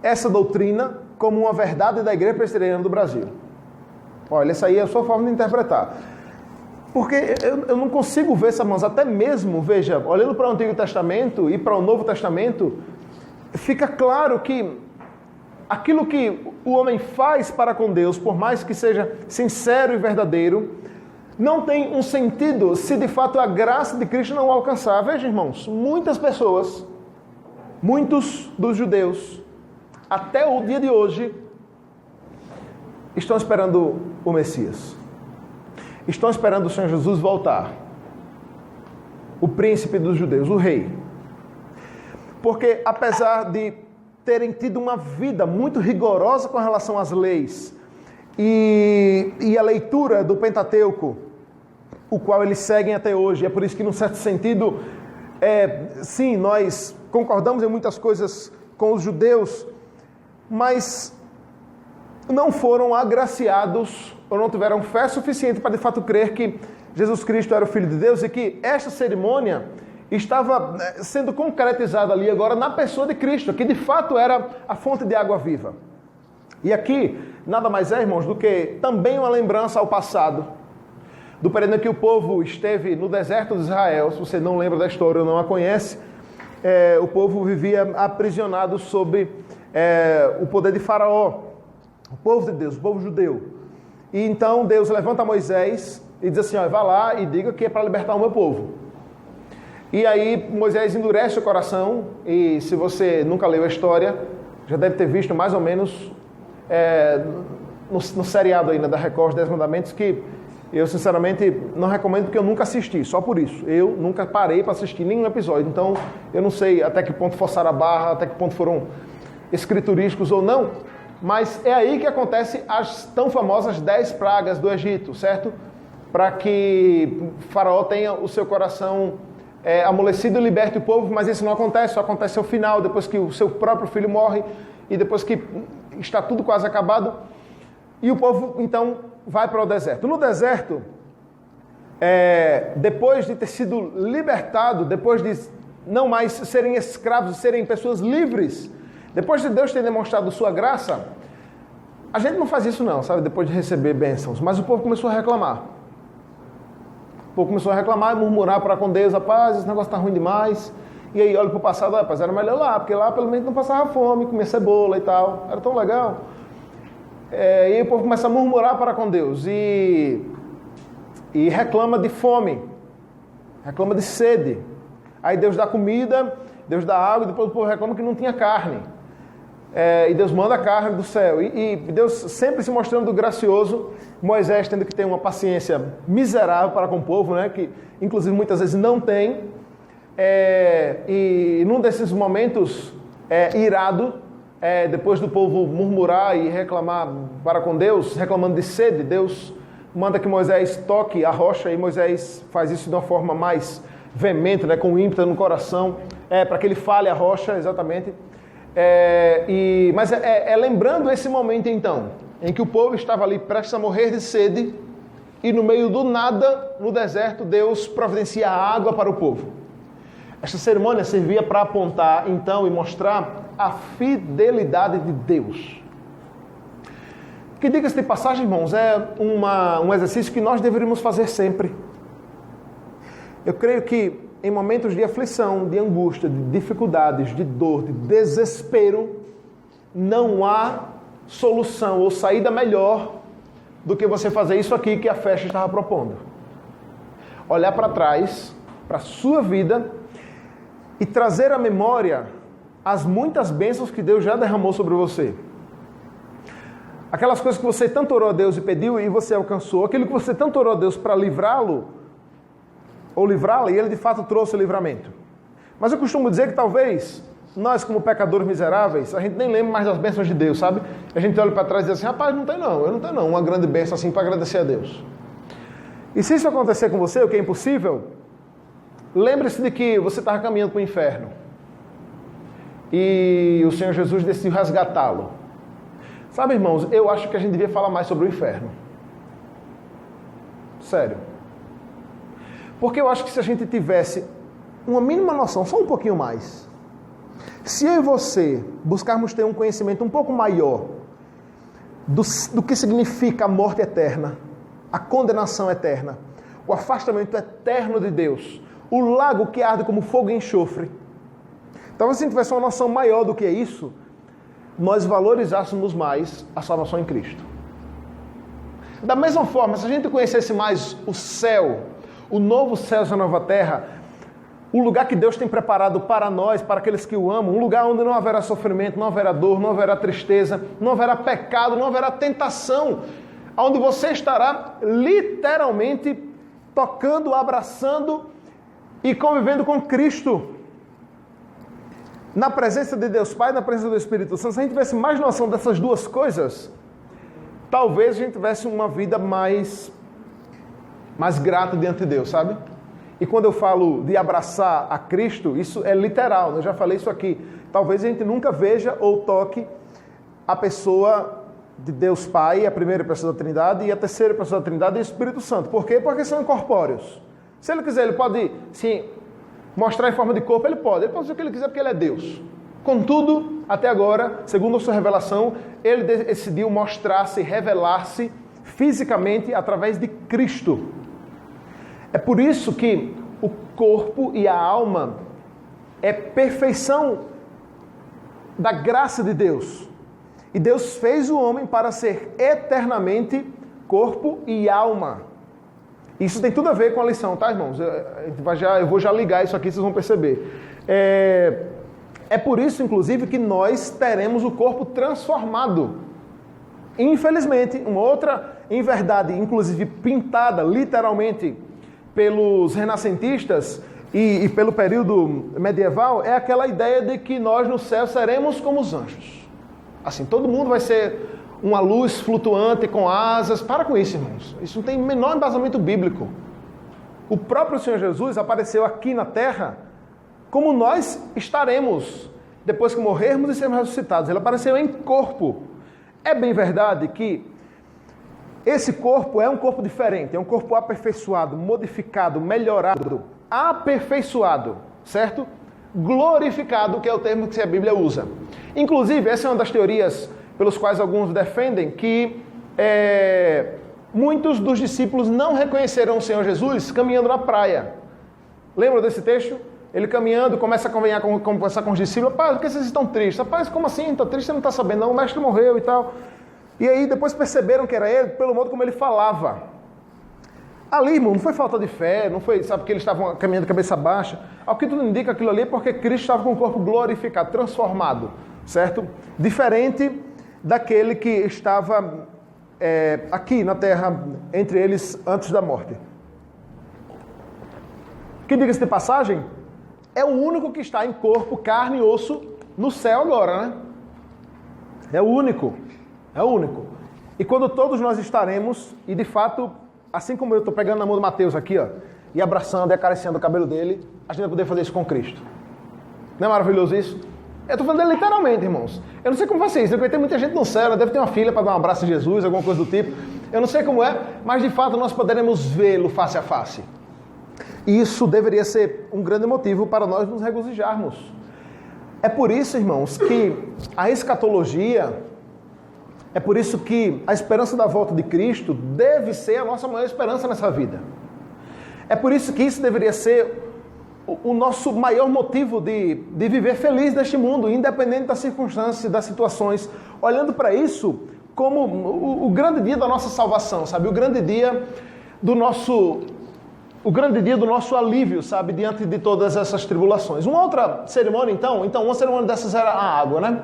essa doutrina como uma verdade da Igreja Presbiteriana do Brasil. Olha, essa aí é a sua forma de interpretar. Porque eu não consigo ver, irmãos, até mesmo, veja, olhando para o Antigo Testamento e para o Novo Testamento, fica claro que aquilo que o homem faz para com Deus, por mais que seja sincero e verdadeiro, não tem um sentido se de fato a graça de Cristo não alcançar. Veja, irmãos, muitas pessoas, muitos dos judeus, até o dia de hoje, estão esperando o Messias. Estão esperando o Senhor Jesus voltar. O príncipe dos judeus, o rei. Porque apesar de terem tido uma vida muito rigorosa com relação às leis e a leitura do Pentateuco, o qual eles seguem até hoje, é por isso que, num certo sentido, sim, nós concordamos em muitas coisas com os judeus, mas não foram agraciados ou não tiveram fé suficiente para de fato crer que Jesus Cristo era o Filho de Deus e que esta cerimônia estava sendo concretizada ali agora na pessoa de Cristo, que de fato era a fonte de água viva. E aqui, nada mais é, irmãos, do que também uma lembrança ao passado, do período em que o povo esteve no deserto de Israel. Se você não lembra da história ou não a conhece, o povo vivia aprisionado sob o poder de Faraó, o povo de Deus, o povo judeu. E então Deus levanta Moisés e diz assim, vá lá e diga que é para libertar o meu povo. E aí Moisés endurece o coração, e se você nunca leu a história, já deve ter visto mais ou menos no seriado ainda da Record, 10 Mandamentos, que eu sinceramente não recomendo porque eu nunca assisti, só por isso. Eu nunca parei para assistir nenhum episódio, então eu não sei até que ponto forçaram a barra, até que ponto foram escriturísticos ou não, mas é aí que acontece as tão famosas 10 pragas do Egito, certo? Para que Faraó tenha o seu coração amolecido e liberte o povo, mas isso não acontece, só acontece ao final, depois que o seu próprio filho morre e depois que está tudo quase acabado, e o povo então vai para o deserto. No deserto, depois de ter sido libertado, depois de não mais serem escravos, serem pessoas livres, depois de Deus ter demonstrado sua graça, a gente não faz isso não, sabe? Depois de receber bênçãos. Mas o povo começou a reclamar. O povo começou a reclamar e murmurar para com Deus, rapaz, esse negócio está ruim demais. E aí olha para o passado, rapaz, era melhor lá, porque lá pelo menos não passava fome, comia cebola e tal. Era tão legal. E aí o povo começa a murmurar para com Deus e reclama de fome, reclama de sede. Aí Deus dá comida, Deus dá água, e depois o povo reclama que não tinha carne. E Deus manda a carne do céu. E Deus sempre se mostrando gracioso, Moisés tendo que ter uma paciência miserável para com o povo, né, que inclusive muitas vezes não tem. E num desses momentos irado, depois do povo murmurar e reclamar para com Deus, reclamando de sede, Deus manda que Moisés toque a rocha, e Moisés faz isso de uma forma mais veemente, né, com ímpeto no coração, para que ele fale a rocha, exatamente. Mas lembrando esse momento então, em que o povo estava ali prestes a morrer de sede, e no meio do nada, no deserto, Deus providencia água para o povo. Esta cerimônia servia para apontar, então, e mostrar a fidelidade de Deus. Que diga-se de passagem, irmãos, é um exercício que nós deveríamos fazer sempre. Eu creio que em momentos de aflição, de angústia, de dificuldades, de dor, de desespero, não há solução ou saída melhor do que você fazer isso aqui que a festa estava propondo. Olhar para trás, para a sua vida e trazer à memória as muitas bênçãos que Deus já derramou sobre você. Aquelas coisas que você tanto orou a Deus e pediu e você alcançou. Aquilo que você tanto orou a Deus para livrá-lo ou livrá-la e ele de fato trouxe o livramento. Mas eu costumo dizer que talvez nós, como pecadores miseráveis, a gente nem lembra mais das bênçãos de Deus, sabe? A gente olha para trás e diz assim, rapaz, eu não tenho uma grande bênção assim para agradecer a Deus. E se isso acontecer com você, o que é impossível, lembre-se de que você estava caminhando para o inferno. E o Senhor Jesus decidiu resgatá-lo. Sabe, irmãos, eu acho que a gente devia falar mais sobre o inferno. Sério. Porque eu acho que se a gente tivesse uma mínima noção, só um pouquinho mais, se eu e você buscarmos ter um conhecimento um pouco maior do que significa a morte eterna, a condenação eterna, o afastamento eterno de Deus, o lago que arde como fogo e enxofre, talvez se a gente tivesse uma noção maior do que é isso, nós valorizássemos mais a salvação em Cristo. Da mesma forma, se a gente conhecesse mais o céu, o novo céu e a nova terra, o lugar que Deus tem preparado para nós, para aqueles que o amam, um lugar onde não haverá sofrimento, não haverá dor, não haverá tristeza, não haverá pecado, não haverá tentação, onde você estará literalmente tocando, abraçando e convivendo com Cristo. Na presença de Deus Pai, na presença do Espírito Santo, se a gente tivesse mais noção dessas duas coisas, talvez a gente tivesse uma vida mais grata diante de Deus, sabe? E quando eu falo de abraçar a Cristo, isso é literal, eu já falei isso aqui. Talvez a gente nunca veja ou toque a pessoa de Deus Pai, a primeira pessoa da Trindade, e a terceira pessoa da Trindade e o Espírito Santo. Por quê? Porque são incorpóreos. Se ele quiser, ele pode, sim, mostrar em forma de corpo, ele pode fazer o que ele quiser porque ele é Deus. Contudo, até agora, segundo a sua revelação, ele decidiu mostrar-se, revelar-se fisicamente através de Cristo. É por isso que o corpo e a alma é perfeição da graça de Deus. E Deus fez o homem para ser eternamente corpo e alma. Isso tem tudo a ver com a lição, tá, irmãos? Eu vou já ligar isso aqui, vocês vão perceber. É por isso, inclusive, que nós teremos o corpo transformado. Infelizmente, uma outra inverdade, inclusive pintada, literalmente, pelos renascentistas e pelo período medieval, é aquela ideia de que nós no céu seremos como os anjos. Assim, todo mundo vai ser uma luz flutuante com asas. Para com isso, irmãos. Isso não tem o menor embasamento bíblico. O próprio Senhor Jesus apareceu aqui na terra como nós estaremos depois que morrermos e sermos ressuscitados. Ele apareceu em corpo. É bem verdade que esse corpo é um corpo diferente, é um corpo aperfeiçoado, modificado, melhorado, aperfeiçoado, certo? Glorificado, que é o termo que a Bíblia usa. Inclusive, essa é uma das teorias pelos quais alguns defendem que muitos dos discípulos não reconheceram o Senhor Jesus caminhando na praia. Lembra desse texto? Ele caminhando, começa a conversar com os discípulos. Rapaz, por que vocês estão tristes? Rapaz, como assim? Está triste? Você não está sabendo não? O mestre morreu e tal. E aí depois perceberam que era ele pelo modo como ele falava. Ali, irmão, não foi falta de fé, não foi, sabe, que eles estavam caminhando de cabeça baixa. Ao que tudo indica aquilo ali é porque Cristo estava com o corpo glorificado, transformado, certo? Diferente daquele que estava aqui na terra, entre eles, antes da morte. Que diga-se de passagem, é o único que está em corpo, carne e osso no céu agora, né? É o único. É o único. E quando todos nós estaremos, e de fato, assim como eu estou pegando na mão do Mateus aqui, ó, e abraçando e acariciando o cabelo dele, a gente vai poder fazer isso com Cristo. Não é maravilhoso isso? Eu estou falando literalmente, irmãos. Eu não sei como vai ser isso, porque tem muita gente no céu, deve ter uma filha para dar um abraço a Jesus, alguma coisa do tipo. Eu não sei como é, mas de fato nós poderemos vê-lo face a face. E isso deveria ser um grande motivo para nós nos regozijarmos. É por isso, irmãos, que a escatologia, é por isso que a esperança da volta de Cristo deve ser a nossa maior esperança nessa vida. É por isso que isso deveria ser o nosso maior motivo de viver feliz neste mundo, independente das circunstâncias, das situações, olhando para isso como o grande dia da nossa salvação, sabe? O grande dia do nosso alívio, sabe? Diante de todas essas tribulações. Uma outra cerimônia, então uma cerimônia dessas era a água, né?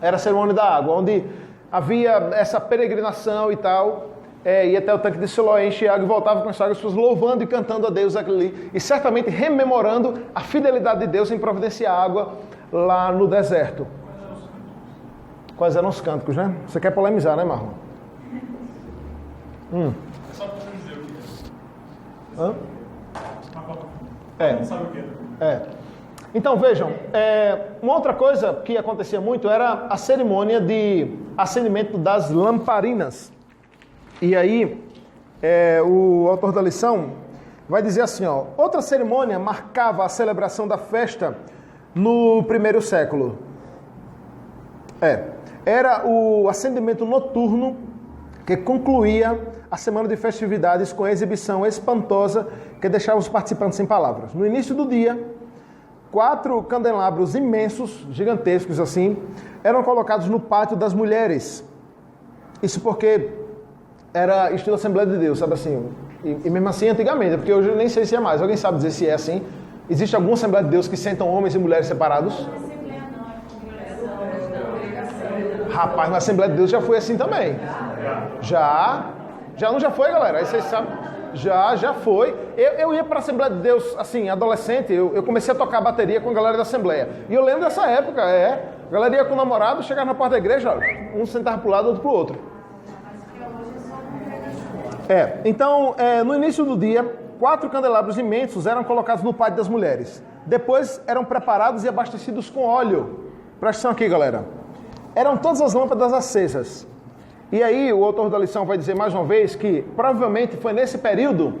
Era a cerimônia da água, onde havia essa peregrinação e tal, ia até o tanque de Siloé, enche água e voltava com essa água, as pessoas louvando e cantando a Deus ali, e certamente rememorando a fidelidade de Deus em providenciar água lá no deserto. Quais eram os cânticos, né? Você quer polemizar, né, Marlon? É só para dizer o que é. Hã? Não sabe o que é. Então, vejam, uma outra coisa que acontecia muito era a cerimônia de acendimento das lamparinas. E aí, o autor da lição vai dizer assim, ó, outra cerimônia marcava a celebração da festa no primeiro século. Era o acendimento noturno que concluía a semana de festividades com a exibição espantosa que deixava os participantes sem palavras. No início do dia, 4 candelabros imensos, gigantescos assim, eram colocados no pátio das mulheres. Isso porque era estilo Assembleia de Deus, sabe assim? E mesmo assim antigamente, porque hoje eu nem sei se é mais. Alguém sabe dizer se é assim? Existe alguma Assembleia de Deus que sentam homens e mulheres separados? Rapaz, na Assembleia de Deus já foi assim também. Já não foi, galera? Aí vocês sabem. Já foi. Eu ia para a Assembleia de Deus, assim, adolescente, eu comecei a tocar bateria com a galera da Assembleia. E eu lembro dessa época, a galera ia com o namorado, chegava na porta da igreja, um sentava para o lado, outro para o outro. Então, no início do dia, 4 candelabros imensos eram colocados no pátio das mulheres. Depois eram preparados e abastecidos com óleo. Presta atenção aqui, galera. Eram todas as lâmpadas acesas. E aí o autor da lição vai dizer mais uma vez que provavelmente foi nesse período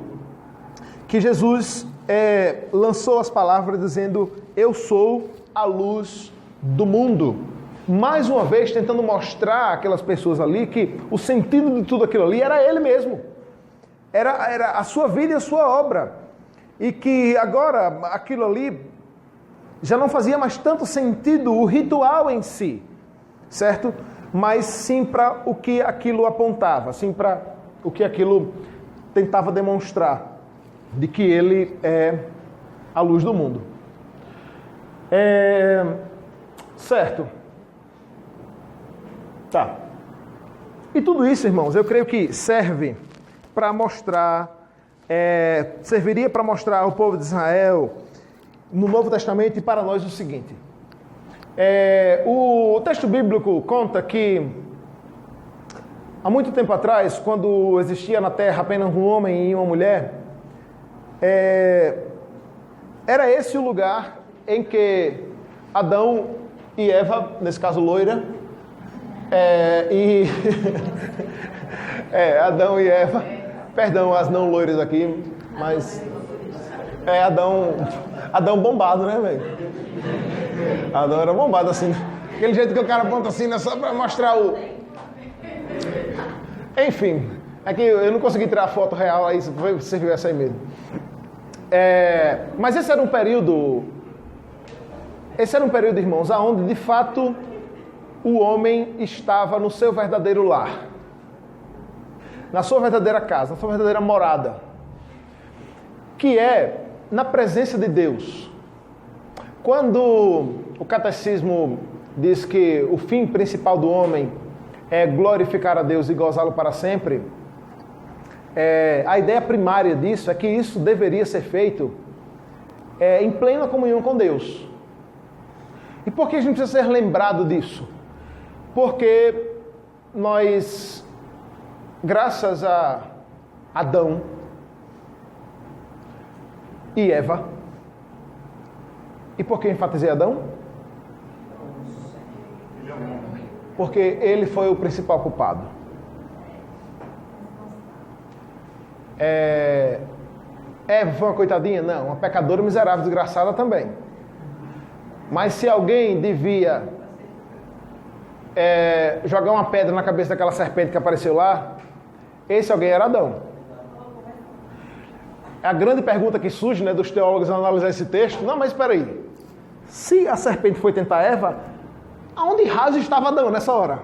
que Jesus lançou as palavras dizendo: eu sou a luz do mundo. Mais uma vez tentando mostrar àquelas pessoas ali que o sentido de tudo aquilo ali era ele mesmo. Era a sua vida e a sua obra. E que agora aquilo ali já não fazia mais tanto sentido o ritual em si, certo? Mas sim para o que aquilo apontava, sim para o que aquilo tentava demonstrar, de que ele é a luz do mundo. Certo. Tá. E tudo isso, irmãos, eu creio que serve para mostrar, serviria para mostrar ao povo de Israel, no Novo Testamento e para nós o seguinte. O texto bíblico conta que há muito tempo atrás, quando existia na terra apenas um homem e uma mulher, era esse o lugar em que Adão e Eva, nesse caso loira, Adão e Eva, perdão as não loiras aqui, mas Adão bombado, né, velho? Adão era bombado assim, aquele jeito que o cara aponta assim, né, só para mostrar o... Enfim, é que eu não consegui tirar a foto real, aí você viu essa aí mesmo. Mas esse era um período, irmãos, onde de fato o homem estava no seu verdadeiro lar, na sua verdadeira casa, na sua verdadeira morada, que é na presença de Deus. Quando o catecismo diz que o fim principal do homem é glorificar a Deus e gozá-lo para sempre, a ideia primária disso é que isso deveria ser feito em plena comunhão com Deus. E por que a gente precisa ser lembrado disso? Porque nós, graças a Adão e Eva, e por que enfatizei Adão? Porque ele foi o principal culpado. Eva foi uma coitadinha? Não, uma pecadora miserável, desgraçada também. Mas se alguém devia jogar uma pedra na cabeça daquela serpente que apareceu lá, esse alguém era Adão. A grande pergunta que surge, né, dos teólogos ao analisar esse texto, não, mas espera aí. Se a serpente foi tentar Eva, aonde raios estava Adão nessa hora?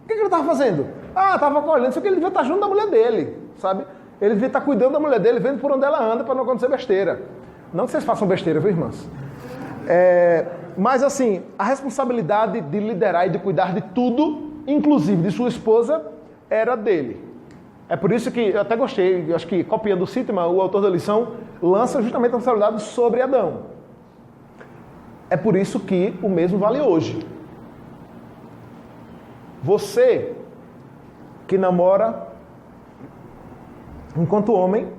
O que ele estava fazendo? Estava colhendo, só que ele devia estar junto da mulher dele, sabe? Ele devia estar cuidando da mulher dele, vendo por onde ela anda para não acontecer besteira. Não que vocês façam besteira, viu, irmãs? Mas assim, a responsabilidade de liderar e de cuidar de tudo, inclusive de sua esposa, era dele. É por isso que eu até gostei, eu acho que copiando o Sitman, o autor da lição, lança justamente a responsabilidade sobre Adão. É por isso que o mesmo vale hoje. Você que namora enquanto homem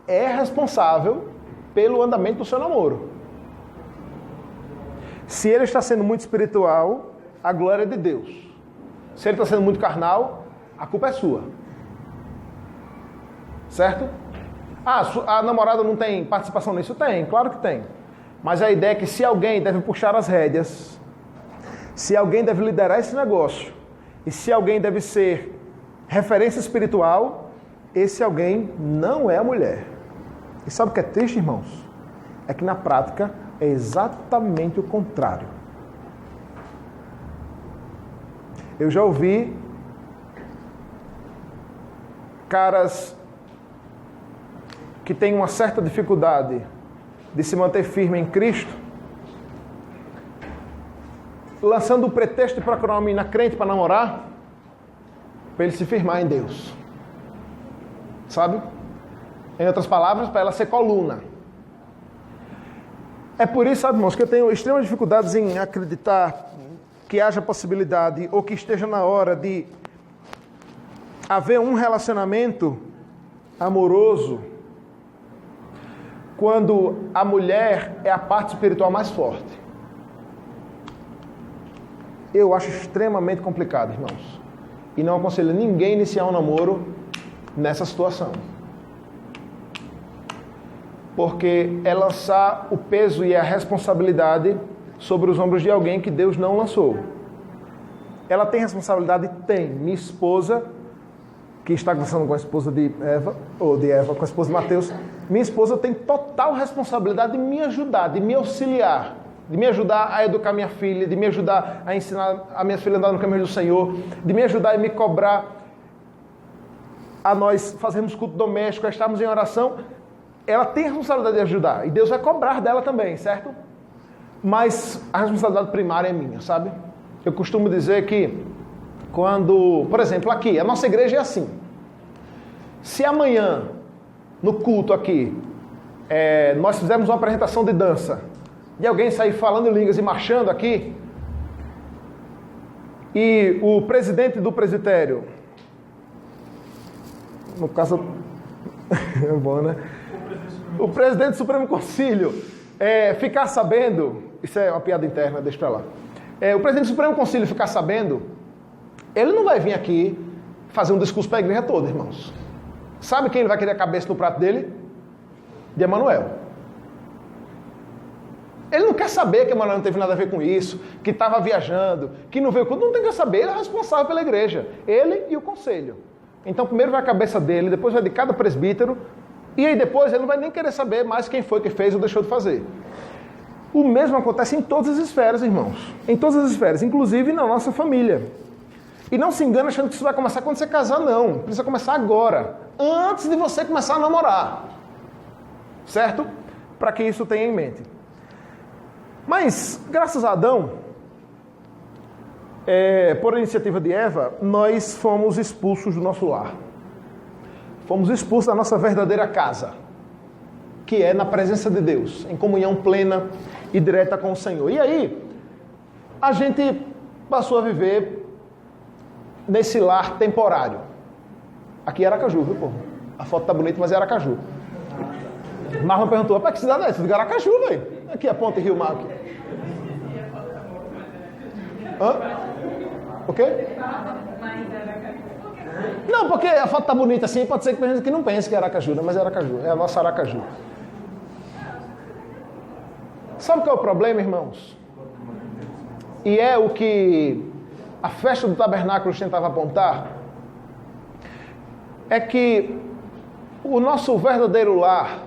é responsável pelo andamento do seu namoro. Se ele está sendo muito espiritual, a glória é de Deus. Se ele está sendo muito carnal, a culpa é sua. Certo? A namorada não tem participação nisso? Tem, claro que tem. Mas a ideia é que se alguém deve puxar as rédeas, se alguém deve liderar esse negócio, e se alguém deve ser referência espiritual, esse alguém não é a mulher. E sabe o que é triste, irmãos? É que na prática é exatamente o contrário. Eu já ouvi caras que têm uma certa dificuldade de se manter firme em Cristo, lançando o pretexto de procurar uma menina crente para namorar, para ele se firmar em Deus. Sabe? Em outras palavras, para ela ser coluna. É por isso, sabe, irmãos, que eu tenho extremas dificuldades em acreditar que haja possibilidade ou que esteja na hora de haver um relacionamento amoroso quando a mulher é a parte espiritual mais forte. Eu acho extremamente complicado, irmãos. E não aconselho ninguém a iniciar um namoro nessa situação. Porque é lançar o peso e a responsabilidade sobre os ombros de alguém que Deus não lançou. Ela tem responsabilidade? Tem. Minha esposa, que está conversando com a esposa de Eva, com a esposa de Mateus, minha esposa tem total responsabilidade de me ajudar, de me auxiliar, de me ajudar a educar minha filha, de me ajudar a ensinar a minha filha a andar no caminho do Senhor, de me ajudar e me cobrar a nós fazermos culto doméstico, a estarmos em oração. Ela tem a responsabilidade de ajudar, e Deus vai cobrar dela também, certo? Mas a responsabilidade primária é minha, sabe? Eu costumo dizer que quando, por exemplo, aqui, a nossa igreja é assim. Se amanhã, no culto aqui, nós fizermos uma apresentação de dança, e alguém sair falando em línguas e marchando aqui, e o presidente do presbitério, no caso, é bom, né? O presidente do Supremo Concílio ficar sabendo, isso é uma piada interna, deixa pra lá. O presidente do Supremo Concílio ficar sabendo, ele não vai vir aqui fazer um discurso para a igreja toda, irmãos. Sabe quem ele vai querer a cabeça no prato dele? De Emanuel. Ele não quer saber que Emanuel não teve nada a ver com isso, que estava viajando, que não veio... Não tem que saber, ele é responsável pela igreja. Ele e o conselho. Então primeiro vai a cabeça dele, depois vai de cada presbítero, e aí depois ele não vai nem querer saber mais quem foi que fez ou deixou de fazer. O mesmo acontece em todas as esferas, irmãos. Em todas as esferas, inclusive na nossa família. E não se engane achando que isso vai começar quando você casar, não. Precisa começar agora, antes de você começar a namorar. Certo? Para que isso tenha em mente. Mas, graças a Adão, por iniciativa de Eva, nós fomos expulsos do nosso lar. Fomos expulsos da nossa verdadeira casa, que é na presença de Deus, em comunhão plena e direta com o Senhor. E aí, a gente passou a viver nesse lar temporário. Aqui é Aracaju, viu, povo? A foto tá bonita, mas é Aracaju. Marlon perguntou, que cidade é essa? Eu digo, Aracaju, velho. Aqui a ponte Rio Mar. Hã? O quê? Não, porque a foto tá bonita assim, pode ser que a gente não pense que é Aracaju, mas é Aracaju, é a nossa Aracaju. Sabe qual é o problema, irmãos? E é o que a festa do tabernáculo tentava apontar, é que o nosso verdadeiro lar,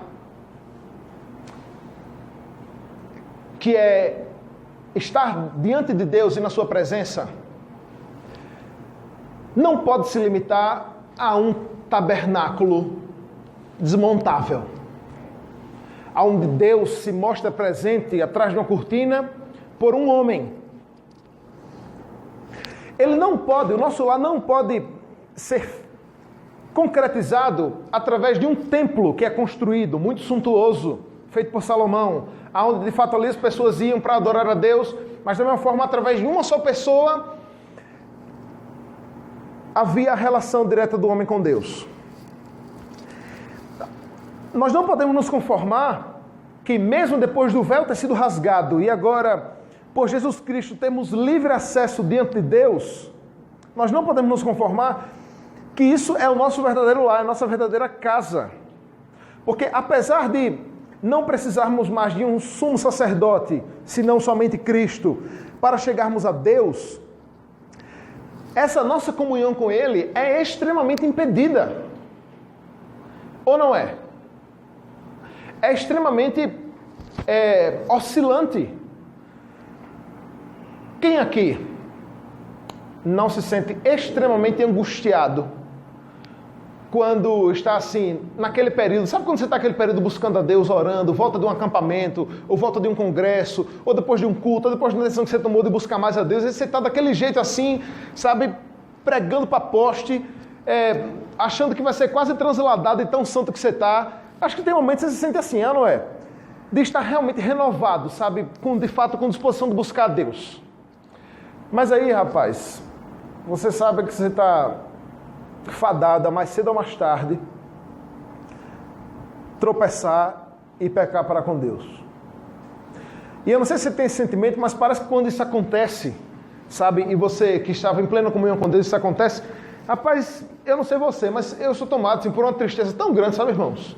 que é estar diante de Deus e na sua presença, não pode se limitar a um tabernáculo desmontável, onde Deus se mostra presente atrás de uma cortina por um homem. Ele não pode, o nosso lar não pode ser concretizado através de um templo que é construído, muito suntuoso, feito por Salomão, onde de fato ali as pessoas iam para adorar a Deus, mas da mesma forma através de uma só pessoa havia a relação direta do homem com Deus. Nós não podemos nos conformar que mesmo depois do véu ter sido rasgado e agora por Jesus Cristo temos livre acesso diante de Deus, nós não podemos nos conformar que isso é o nosso verdadeiro lar, a nossa verdadeira casa. Porque apesar de não precisarmos mais de um sumo sacerdote, senão somente Cristo, para chegarmos a Deus, essa nossa comunhão com Ele é extremamente impedida. Ou não é? É extremamente oscilante. Quem aqui não se sente extremamente angustiado quando está assim, naquele período? Sabe quando você está naquele período buscando a Deus, orando, volta de um acampamento, ou volta de um congresso, ou depois de um culto, ou depois de uma decisão que você tomou de buscar mais a Deus, e você está daquele jeito assim, sabe, pregando para poste, achando que vai ser quase transladado de tão santo que você está. Acho que tem momentos que você se sente assim, não é? De estar realmente renovado, sabe, de fato com disposição de buscar a Deus. Mas aí, rapaz, você sabe que você está fadado, mais cedo ou mais tarde, tropeçar e pecar para com Deus. E eu não sei se você tem esse sentimento, mas parece que quando isso acontece, sabe, e você que estava em plena comunhão com Deus, isso acontece, rapaz, eu não sei você, mas eu sou tomado assim, por uma tristeza tão grande, sabe, irmãos?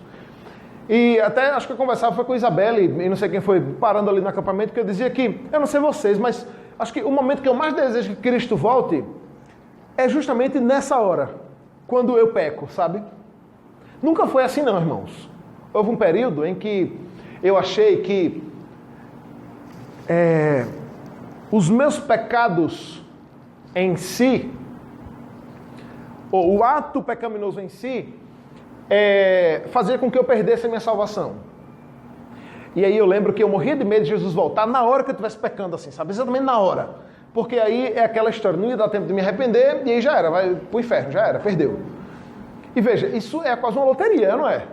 E até acho que eu conversava foi com a Isabelle, e não sei quem foi, parando ali no acampamento, que eu dizia que, eu não sei vocês, mas acho que o momento que eu mais desejo que Cristo volte é justamente nessa hora, quando eu peco, sabe? Nunca foi assim não, irmãos. Houve um período em que eu achei que os meus pecados em si, ou o ato pecaminoso em si, fazia com que eu perdesse a minha salvação. E aí eu lembro que eu morria de medo de Jesus voltar na hora que eu estivesse pecando assim, sabe? Exatamente na hora. Porque aí é aquela história, não ia dar tempo de me arrepender, e aí já era, vai pro inferno, já era, perdeu. E veja, isso é quase uma loteria, não é?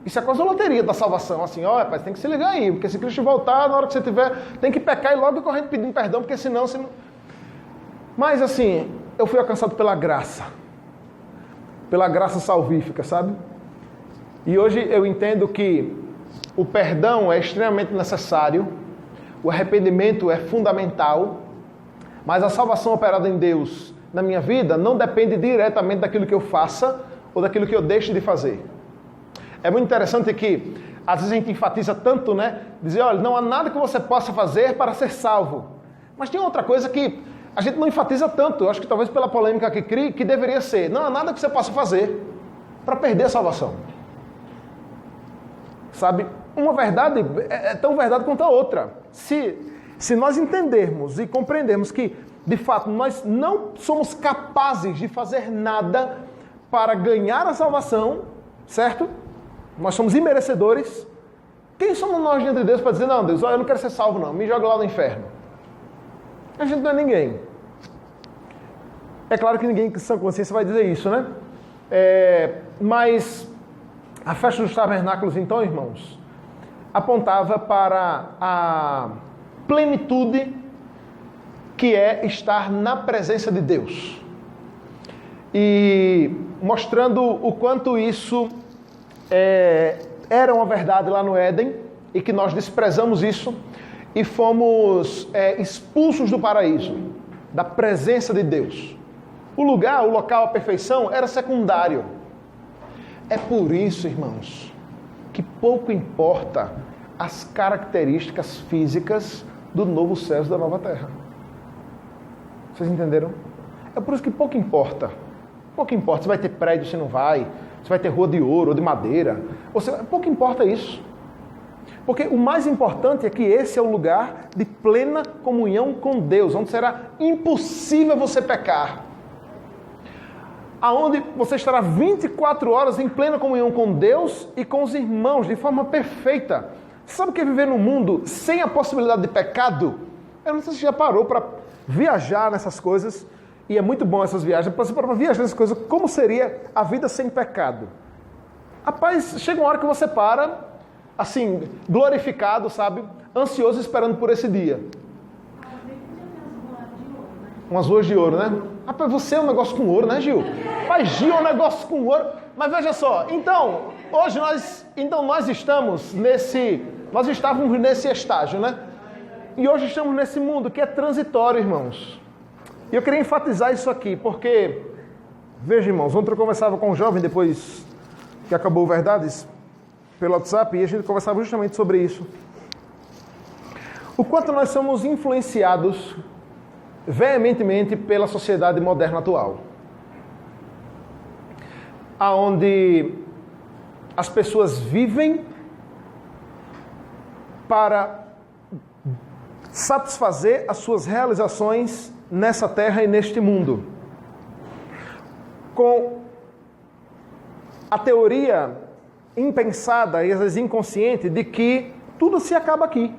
Isso é quase uma loteria da salvação, assim, ó, rapaz, tem que se ligar aí, porque se Cristo voltar, na hora que você tiver, tem que pecar e logo correndo pedindo perdão, porque senão você não... Mas assim, eu fui alcançado pela graça salvífica, sabe? E hoje eu entendo que o perdão é extremamente necessário, o arrependimento é fundamental, mas a salvação operada em Deus na minha vida não depende diretamente daquilo que eu faça ou daquilo que eu deixe de fazer. É muito interessante que às vezes a gente enfatiza tanto, né? Dizer, olha, não há nada que você possa fazer para ser salvo. Mas tem outra coisa que a gente não enfatiza tanto, eu acho que talvez pela polêmica que cria, que deveria ser, não há nada que você possa fazer para perder a salvação. Sabe? Uma verdade é tão verdade quanto a outra. Se nós entendermos e compreendermos que, de fato, nós não somos capazes de fazer nada para ganhar a salvação, certo? Nós somos imerecedores. Quem somos nós diante de Deus para dizer, não, Deus, eu não quero ser salvo não, me joga lá no inferno? A gente não é ninguém. É claro que ninguém com sã consciência vai dizer isso, né? Mas a festa dos tabernáculos, então, irmãos, apontava para a plenitude que é estar na presença de Deus. E mostrando o quanto isso era uma verdade lá no Éden e que nós desprezamos isso e fomos expulsos do paraíso, da presença de Deus. O local, a perfeição era secundário. É por isso, irmãos, que pouco importa as características físicas do novo céu e da nova terra. Vocês entenderam? É por isso que pouco importa. Pouco importa se vai ter prédio, se não vai, se vai ter rua de ouro ou de madeira. Pouco importa isso. Porque o mais importante é que esse é o lugar de plena comunhão com Deus, onde será impossível você pecar. Aonde você estará 24 horas em plena comunhão com Deus e com os irmãos, de forma perfeita. Sabe o que é viver num mundo sem a possibilidade de pecado? Eu não sei se você já parou para viajar nessas coisas, e é muito bom essas viagens, para viajar nessas coisas, como seria a vida sem pecado? Rapaz, chega uma hora que você para, assim, glorificado, sabe? Ansioso, esperando por esse dia. Umas ruas de ouro, né? Rapaz, você é um negócio com ouro, né, Gil? Rapaz, Gil é um negócio com ouro. Mas veja só, então, hoje nós estamos nós estávamos nesse estágio, né? E hoje estamos nesse mundo que é transitório, irmãos. E eu queria enfatizar isso aqui, porque, veja, irmãos, ontem eu conversava com um jovem, depois que acabou o Verdades, pelo WhatsApp, e a gente conversava justamente sobre isso. O quanto nós somos influenciados veementemente pela sociedade moderna atual. Aonde as pessoas vivem para satisfazer as suas realizações nessa terra e neste mundo. Com a teoria impensada e às vezes inconsciente de que tudo se acaba aqui.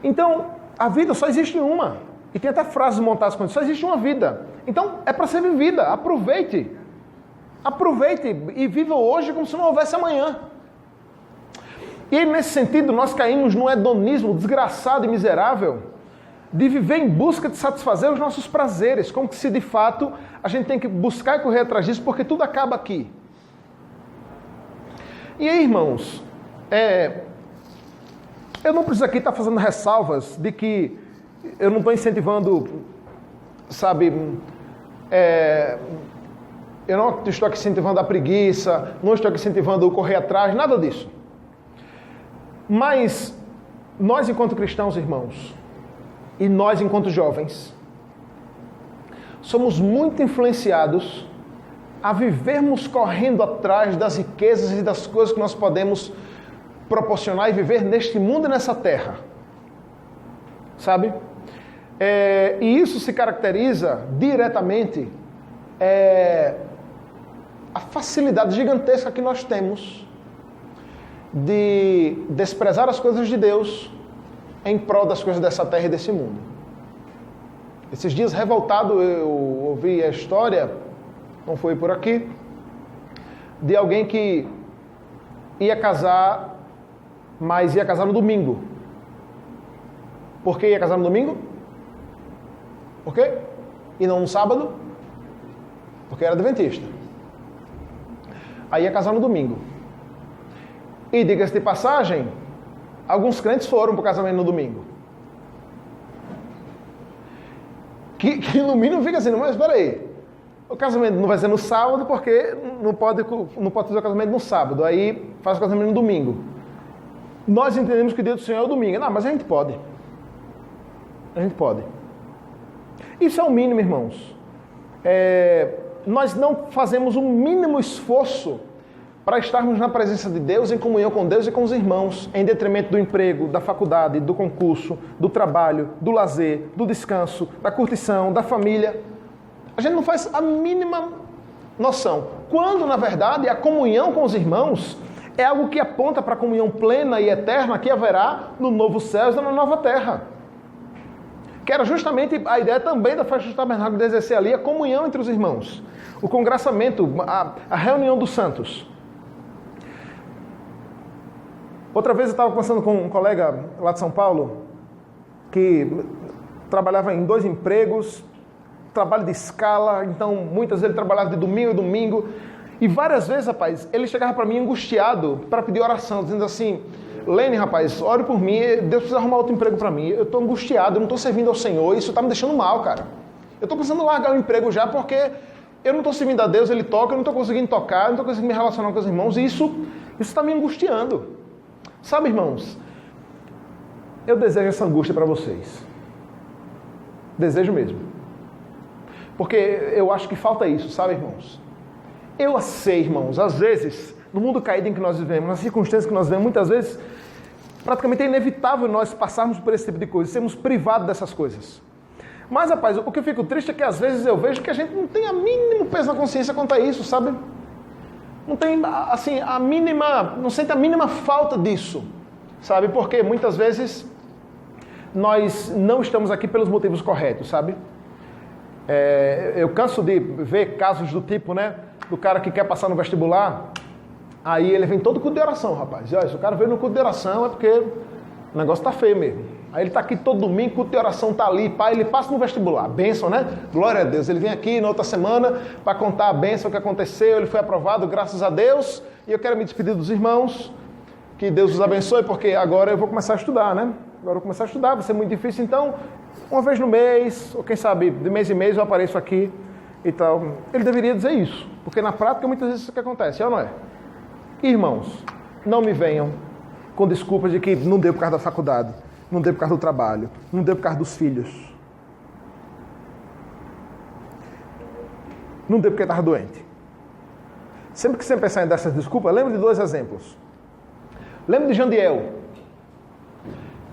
Então, a vida só existe uma. E tem até frases montadas com isso. Só existe uma vida. Então, é para ser vivida. Aproveite. Aproveite e viva hoje como se não houvesse amanhã. E nesse sentido, nós caímos num hedonismo desgraçado e miserável de viver em busca de satisfazer os nossos prazeres, como que se de fato a gente tem que buscar e correr atrás disso, porque tudo acaba aqui. E aí, irmãos, eu não preciso aqui estar fazendo ressalvas de que eu não estou incentivando, sabe, eu não estou aqui incentivando a preguiça, não estou aqui incentivando o correr atrás, nada disso. Mas nós, enquanto cristãos, irmãos, e nós, enquanto jovens, somos muito influenciados a vivermos correndo atrás das riquezas e das coisas que nós podemos proporcionar e viver neste mundo e nessa terra. Sabe? E isso se caracteriza diretamente a facilidade gigantesca que nós temos de desprezar as coisas de Deus em prol das coisas dessa terra e desse mundo. Esses dias, revoltado, eu ouvi a história, não foi por aqui, de alguém que ia casar, mas ia casar no domingo. Por que ia casar no domingo? Por quê? E não no sábado? Porque era adventista. Aí ia casar no domingo. E diga-se de passagem, alguns crentes foram para o casamento no domingo. Que no mínimo fica assim, mas espera aí. O casamento não vai ser no sábado porque não pode fazer o casamento no sábado. Aí faz o casamento no domingo. Nós entendemos que o dia do Senhor é o domingo. Não, mas a gente pode. A gente pode. Isso é o mínimo, irmãos. Nós não fazemos o mínimo esforço para estarmos na presença de Deus, em comunhão com Deus e com os irmãos, em detrimento do emprego, da faculdade, do concurso, do trabalho, do lazer, do descanso, da curtição, da família. A gente não faz a mínima noção. Quando, na verdade, a comunhão com os irmãos é algo que aponta para a comunhão plena e eterna que haverá no novo céu e na nova terra. Que era justamente a ideia também da festa do tabernáculo de exercer ali a comunhão entre os irmãos. O congraçamento, a reunião dos santos. Outra vez eu estava conversando com um colega lá de São Paulo, que trabalhava em 2 empregos, trabalho de escala, então muitas vezes ele trabalhava de domingo a domingo, e várias vezes, rapaz, ele chegava para mim angustiado para pedir oração, dizendo assim: Lene, rapaz, ore por mim, Deus precisa arrumar outro emprego para mim, eu estou angustiado, eu não estou servindo ao Senhor, isso está me deixando mal, cara. Eu estou pensando em largar o emprego já porque eu não estou servindo a Deus, Ele toca, eu não estou conseguindo tocar, eu não estou conseguindo me relacionar com os irmãos, e isso está me angustiando. Sabe, irmãos, eu desejo essa angústia para vocês. Desejo mesmo. Porque eu acho que falta isso, sabe, irmãos? Eu sei, irmãos, às vezes, no mundo caído em que nós vivemos, nas circunstâncias que nós vivemos, muitas vezes, praticamente é inevitável nós passarmos por esse tipo de coisa, sermos privados dessas coisas. Mas, rapaz, o que eu fico triste é que às vezes eu vejo que a gente não tem a mínimo peso na consciência quanto a isso, sabe? Não tem, assim, não sente a mínima falta disso, sabe? Porque muitas vezes nós não estamos aqui pelos motivos corretos, sabe? Eu canso de ver casos do tipo, né? Do cara que quer passar no vestibular, aí ele vem todo culto de oração, rapaz. E olha, se o cara veio no culto de oração é porque o negócio tá feio mesmo. Aí ele tá aqui todo domingo, culto de oração tá ali, pai, ele passa no vestibular. Bênção, né? Glória a Deus. Ele vem aqui na outra semana para contar a bênção que aconteceu, ele foi aprovado, graças a Deus. E eu quero me despedir dos irmãos, que Deus os abençoe, porque agora eu vou começar a estudar, né? Agora eu vou começar a estudar, vai ser muito difícil, então, uma vez no mês, ou quem sabe, de mês em mês eu apareço aqui e tal. Ele deveria dizer isso, porque na prática muitas vezes isso que acontece, é ou não é? Irmãos, não me venham com desculpas de que não deu por causa da faculdade, não deu por causa do trabalho, não deu por causa dos filhos. Não deu porque estava doente. Sempre que você pensar em dar essas desculpas, lembre de 2 exemplos. Lembre de Jandiel,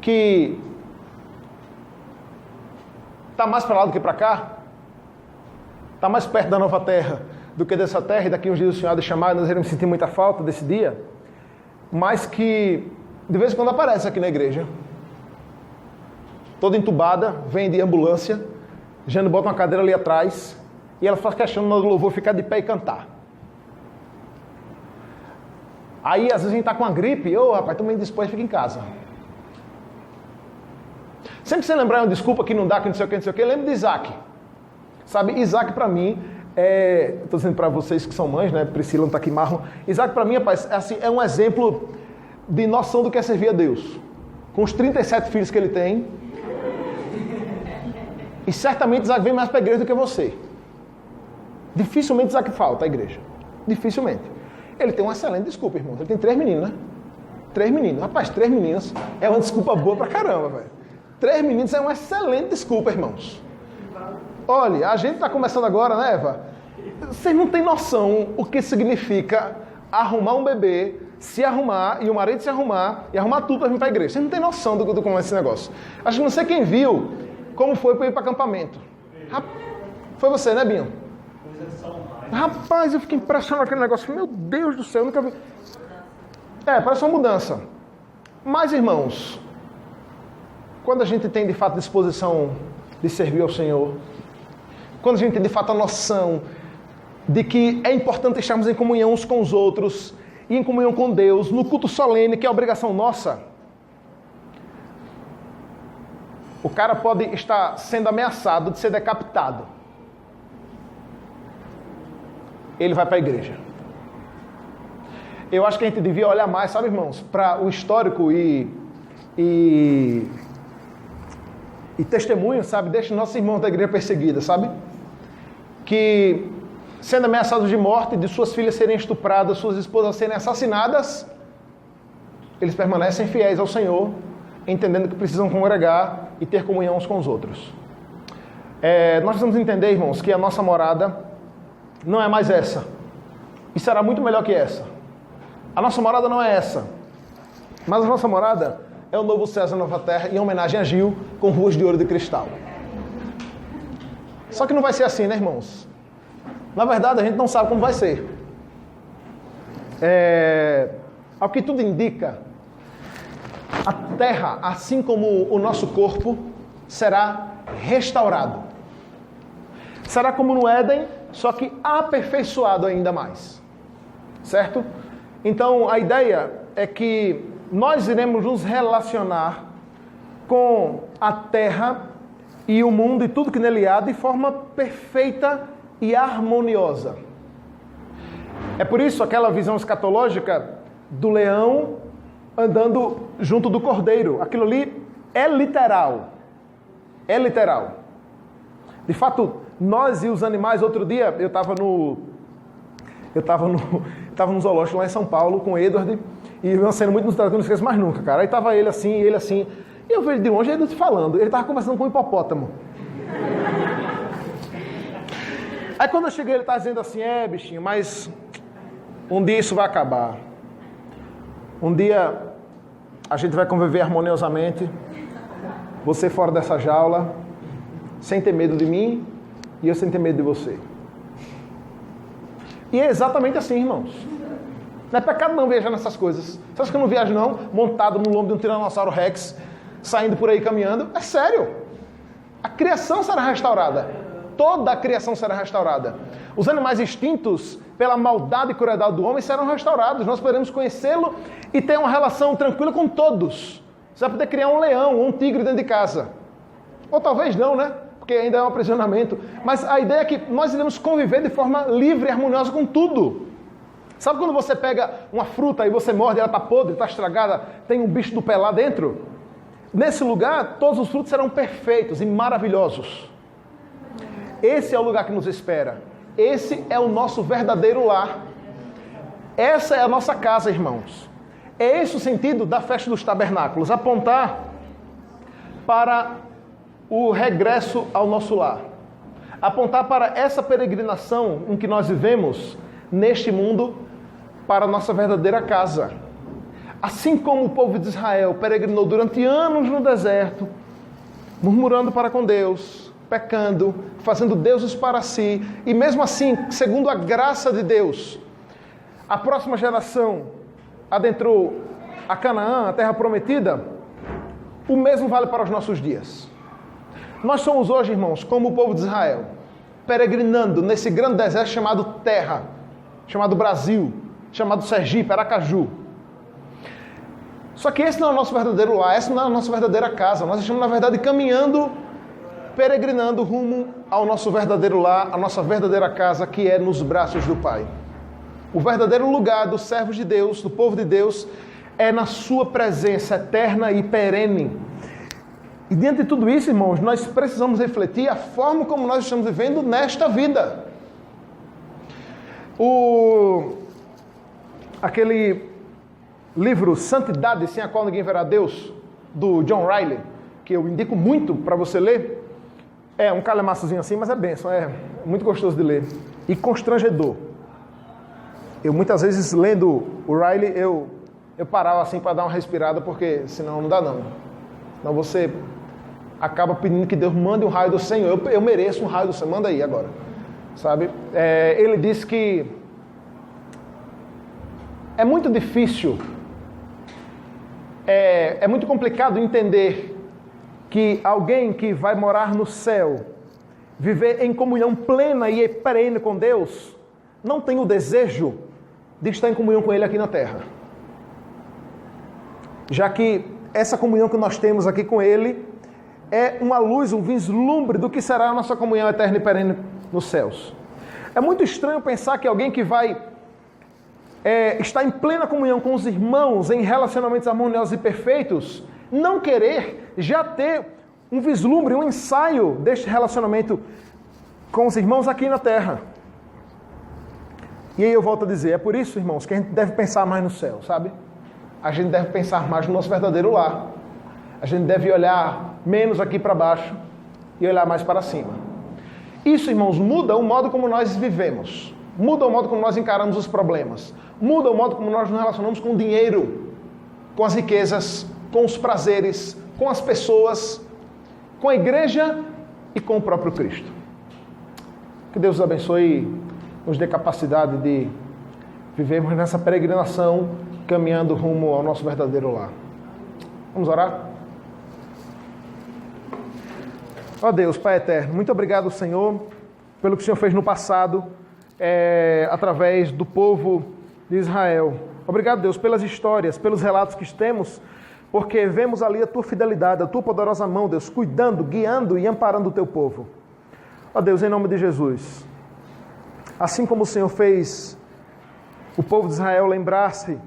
que está mais para lá do que para cá, está mais perto da nova terra do que dessa terra, e daqui uns dias o Senhor há de chamar, nós iremos sentir muita falta desse dia, mas que de vez em quando aparece aqui na igreja, toda entubada, vem de ambulância, Jane bota uma cadeira ali atrás, e ela faz questão no louvor ficar de pé e cantar. Aí às vezes a gente está com uma gripe, rapaz, estou meio disposto, fica em casa. Sempre que você lembrar uma desculpa que não dá, que não sei o que, lembre de Isaac. Sabe, Isaac para mim, estou dizendo para vocês que são mães, né? Priscila não está aqui, Marlon. Isaac para mim, rapaz, é um exemplo de noção do que é servir a Deus. Com os 37 filhos que ele tem. E certamente Isaac vem mais para a igreja do que você. Dificilmente Isaac falta à igreja. Dificilmente. Ele tem uma excelente desculpa, irmão. Ele tem 3 meninos, né? 3 meninos. Rapaz, 3 meninas é uma desculpa boa pra caramba, velho. 3 meninos é uma excelente desculpa, irmãos. Olha, a gente está começando agora, né, Eva? Vocês não têm noção o que significa arrumar um bebê, se arrumar, e o marido se arrumar, e arrumar tudo para vir para a igreja. Vocês não têm noção do como é esse negócio. Acho que não sei quem viu como foi para ir para acampamento. Foi você, né, Binho? Rapaz, eu fiquei impressionado com aquele negócio. Meu Deus do céu, eu nunca vi. Parece uma mudança. Mas, irmãos, quando a gente tem de fato disposição de servir ao Senhor, quando a gente tem de fato a noção de que é importante estarmos em comunhão uns com os outros e em comunhão com Deus, no culto solene, que é a obrigação nossa, o cara pode estar sendo ameaçado de ser decapitado. Ele vai para a igreja. Eu acho que a gente devia olhar mais, sabe, irmãos, para o histórico e testemunho, sabe, destes nossos irmãos da igreja perseguida, sabe? Que, sendo ameaçados de morte, de suas filhas serem estupradas, suas esposas serem assassinadas, eles permanecem fiéis ao Senhor, entendendo que precisam congregar e ter comunhão uns com os outros. Nós precisamos entender, irmãos, que a nossa morada não é mais essa. E será muito melhor que essa. A nossa morada não é essa. Mas a nossa morada é o novo céu e a nova terra, em homenagem a Gil, com ruas de ouro de cristal. Só que não vai ser assim, né, irmãos? Na verdade, a gente não sabe como vai ser. Ao que tudo indica, a terra, assim como o nosso corpo, será restaurado. Será como no Éden, só que aperfeiçoado ainda mais. Certo? Então, a ideia é que nós iremos nos relacionar com a terra e o mundo e tudo que nele há de forma perfeita e harmoniosa. É por isso aquela visão escatológica do leão andando junto do cordeiro. Aquilo ali é literal. É literal. De fato, Nós e os animais, outro dia eu estava no zoológico lá em São Paulo com o Edward, e uma cena muito inusitada que eu não esqueço mais nunca, cara. Aí tava ele assim, e eu vejo de longe ele falando, ele tava conversando com um hipopótamo. Aí quando eu cheguei ele tava dizendo assim, bichinho, mas um dia isso vai acabar. Um dia a gente vai conviver harmoniosamente, você fora dessa jaula, sem ter medo de mim e eu sem ter medo de você. E é exatamente assim, irmãos. Não é pecado não viajar nessas coisas. Você acha que eu não viajo não? Montado no lombo de um Tiranossauro Rex, saindo por aí caminhando. É sério. A criação será restaurada. Toda a criação será restaurada. Os animais extintos pela maldade e crueldade do homem serão restaurados. Nós poderemos conhecê-lo e ter uma relação tranquila com todos. Você vai poder criar um leão ou um tigre dentro de casa. Ou talvez não, né? Porque ainda é um aprisionamento. Mas a ideia é que nós iremos conviver de forma livre e harmoniosa com tudo. Sabe quando você pega uma fruta e você morde, ela está podre, está estragada, tem um bicho do pé lá dentro? Nesse lugar, todos os frutos serão perfeitos e maravilhosos. Esse é o lugar que nos espera. Esse é o nosso verdadeiro lar. Essa é a nossa casa, irmãos. É esse o sentido da festa dos tabernáculos, apontar para o regresso ao nosso lar. Apontar para essa peregrinação em que nós vivemos neste mundo para a nossa verdadeira casa. Assim como o povo de Israel peregrinou durante anos no deserto, murmurando para com Deus, pecando, fazendo deuses para si, e mesmo assim, segundo a graça de Deus, a próxima geração adentrou a Canaã, a terra prometida, o mesmo vale para os nossos dias. Nós somos hoje, irmãos, como o povo de Israel, peregrinando nesse grande deserto chamado terra, chamado Brasil, chamado Sergipe, Aracaju. Só que esse não é o nosso verdadeiro lar, essa não é a nossa verdadeira casa. Nós estamos, na verdade, caminhando, peregrinando rumo ao nosso verdadeiro lar, a nossa verdadeira casa, que é nos braços do Pai. O verdadeiro lugar dos servos de Deus, do povo de Deus, é na sua presença eterna e perene. E diante de tudo isso, irmãos, nós precisamos refletir a forma como nós estamos vivendo nesta vida. Aquele livro Santidade, sem a qual ninguém verá Deus, do John Riley, que eu indico muito para você ler. É um calhamaçozinho assim, mas é bênção, é muito gostoso de ler. E constrangedor. Eu muitas vezes, lendo o Riley, eu parava assim para dar uma respirada, porque senão não dá não. Senão você acaba pedindo que Deus mande um raio do Senhor. Eu mereço um raio do Senhor, manda aí agora. Sabe? Ele diz que é muito difícil, é muito complicado entender que alguém que vai morar no céu, viver em comunhão plena e perene com Deus, não tem o desejo de estar em comunhão com Ele aqui na terra. Já que essa comunhão que nós temos aqui com Ele é uma luz, um vislumbre do que será a nossa comunhão eterna e perene nos céus. É muito estranho pensar que alguém que vai estar em plena comunhão com os irmãos, em relacionamentos harmoniosos e perfeitos, não querer já ter um vislumbre, um ensaio deste relacionamento com os irmãos aqui na terra. E aí eu volto a dizer, é por isso, irmãos, que a gente deve pensar mais no céu, sabe? A gente deve pensar mais no nosso verdadeiro lar. A gente deve olhar menos aqui para baixo e olhar mais para cima. Isso, irmãos, muda o modo como nós vivemos. Muda o modo como nós encaramos os problemas. Muda o modo como nós nos relacionamos com o dinheiro, com as riquezas, com os prazeres, com as pessoas, com a igreja e com o próprio Cristo. Que Deus nos abençoe e nos dê capacidade de vivermos nessa peregrinação, caminhando rumo ao nosso verdadeiro lar. Vamos orar? Ó Deus, Pai eterno, muito obrigado, Senhor, pelo que o Senhor fez no passado, através do povo de Israel. Obrigado, Deus, pelas histórias, pelos relatos que temos, porque vemos ali a Tua fidelidade, a Tua poderosa mão, Deus, cuidando, guiando e amparando o Teu povo. Ó Deus, em nome de Jesus, assim como o Senhor fez o povo de Israel lembrar-se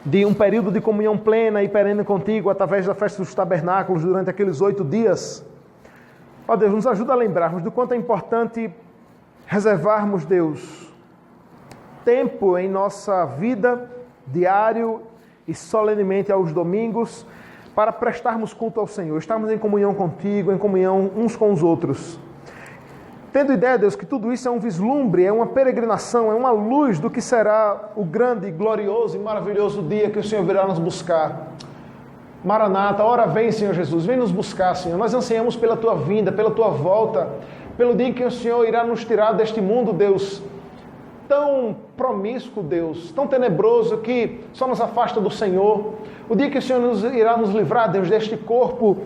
de um período de comunhão plena e perene contigo, através da festa dos tabernáculos, durante aqueles 8 dias, Ó Deus, nos ajuda a lembrarmos do quanto é importante reservarmos, Deus, tempo em nossa vida, diário e solenemente aos domingos, para prestarmos culto ao Senhor, estarmos em comunhão contigo, em comunhão uns com os outros. Tendo ideia, Deus, que tudo isso é um vislumbre, é uma peregrinação, é uma luz do que será o grande, glorioso e maravilhoso dia que o Senhor virá nos buscar. Maranata, ora vem, Senhor Jesus, vem nos buscar, Senhor. Nós ansiamos pela Tua vinda, pela Tua volta, pelo dia em que o Senhor irá nos tirar deste mundo, Deus, tão promíscuo, Deus, tão tenebroso que só nos afasta do Senhor. O dia que o Senhor irá nos livrar, Deus, deste corpo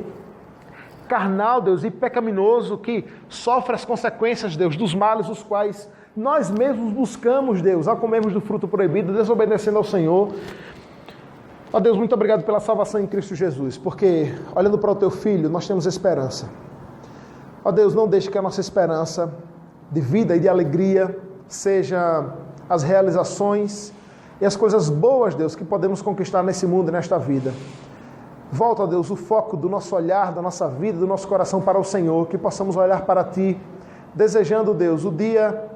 carnal, Deus, e pecaminoso que sofre as consequências, Deus, dos males os quais nós mesmos buscamos, Deus, ao comermos do fruto proibido, desobedecendo ao Senhor. Ó Deus, muito obrigado pela salvação em Cristo Jesus, porque olhando para o Teu Filho, nós temos esperança. Ó Deus, não deixe que a nossa esperança de vida e de alegria seja as realizações e as coisas boas, Deus, que podemos conquistar nesse mundo e nesta vida. Volta, Deus, o foco do nosso olhar, da nossa vida, do nosso coração para o Senhor, que possamos olhar para Ti, desejando, Deus, o dia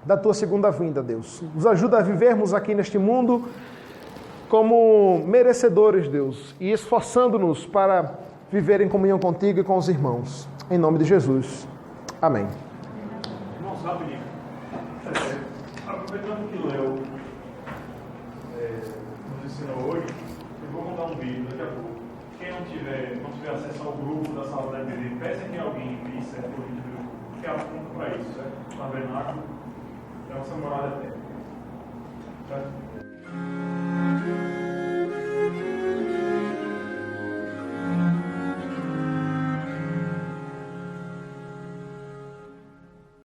da Tua segunda vinda, Deus. Nos ajuda a vivermos aqui neste mundo como merecedores, Deus, e esforçando-nos para viver em comunhão contigo e com os irmãos. Em nome de Jesus. Amém. Irmão, sabe, aproveitando que Léo nos ensinou hoje, eu vou mandar um vídeo daqui a pouco. Quem não tiver acesso ao grupo da sala da EBD, peça que alguém envie certo o vídeo do grupo, que é assunto para isso, certo? Tabernáculo é nossa morada eterna. Certo?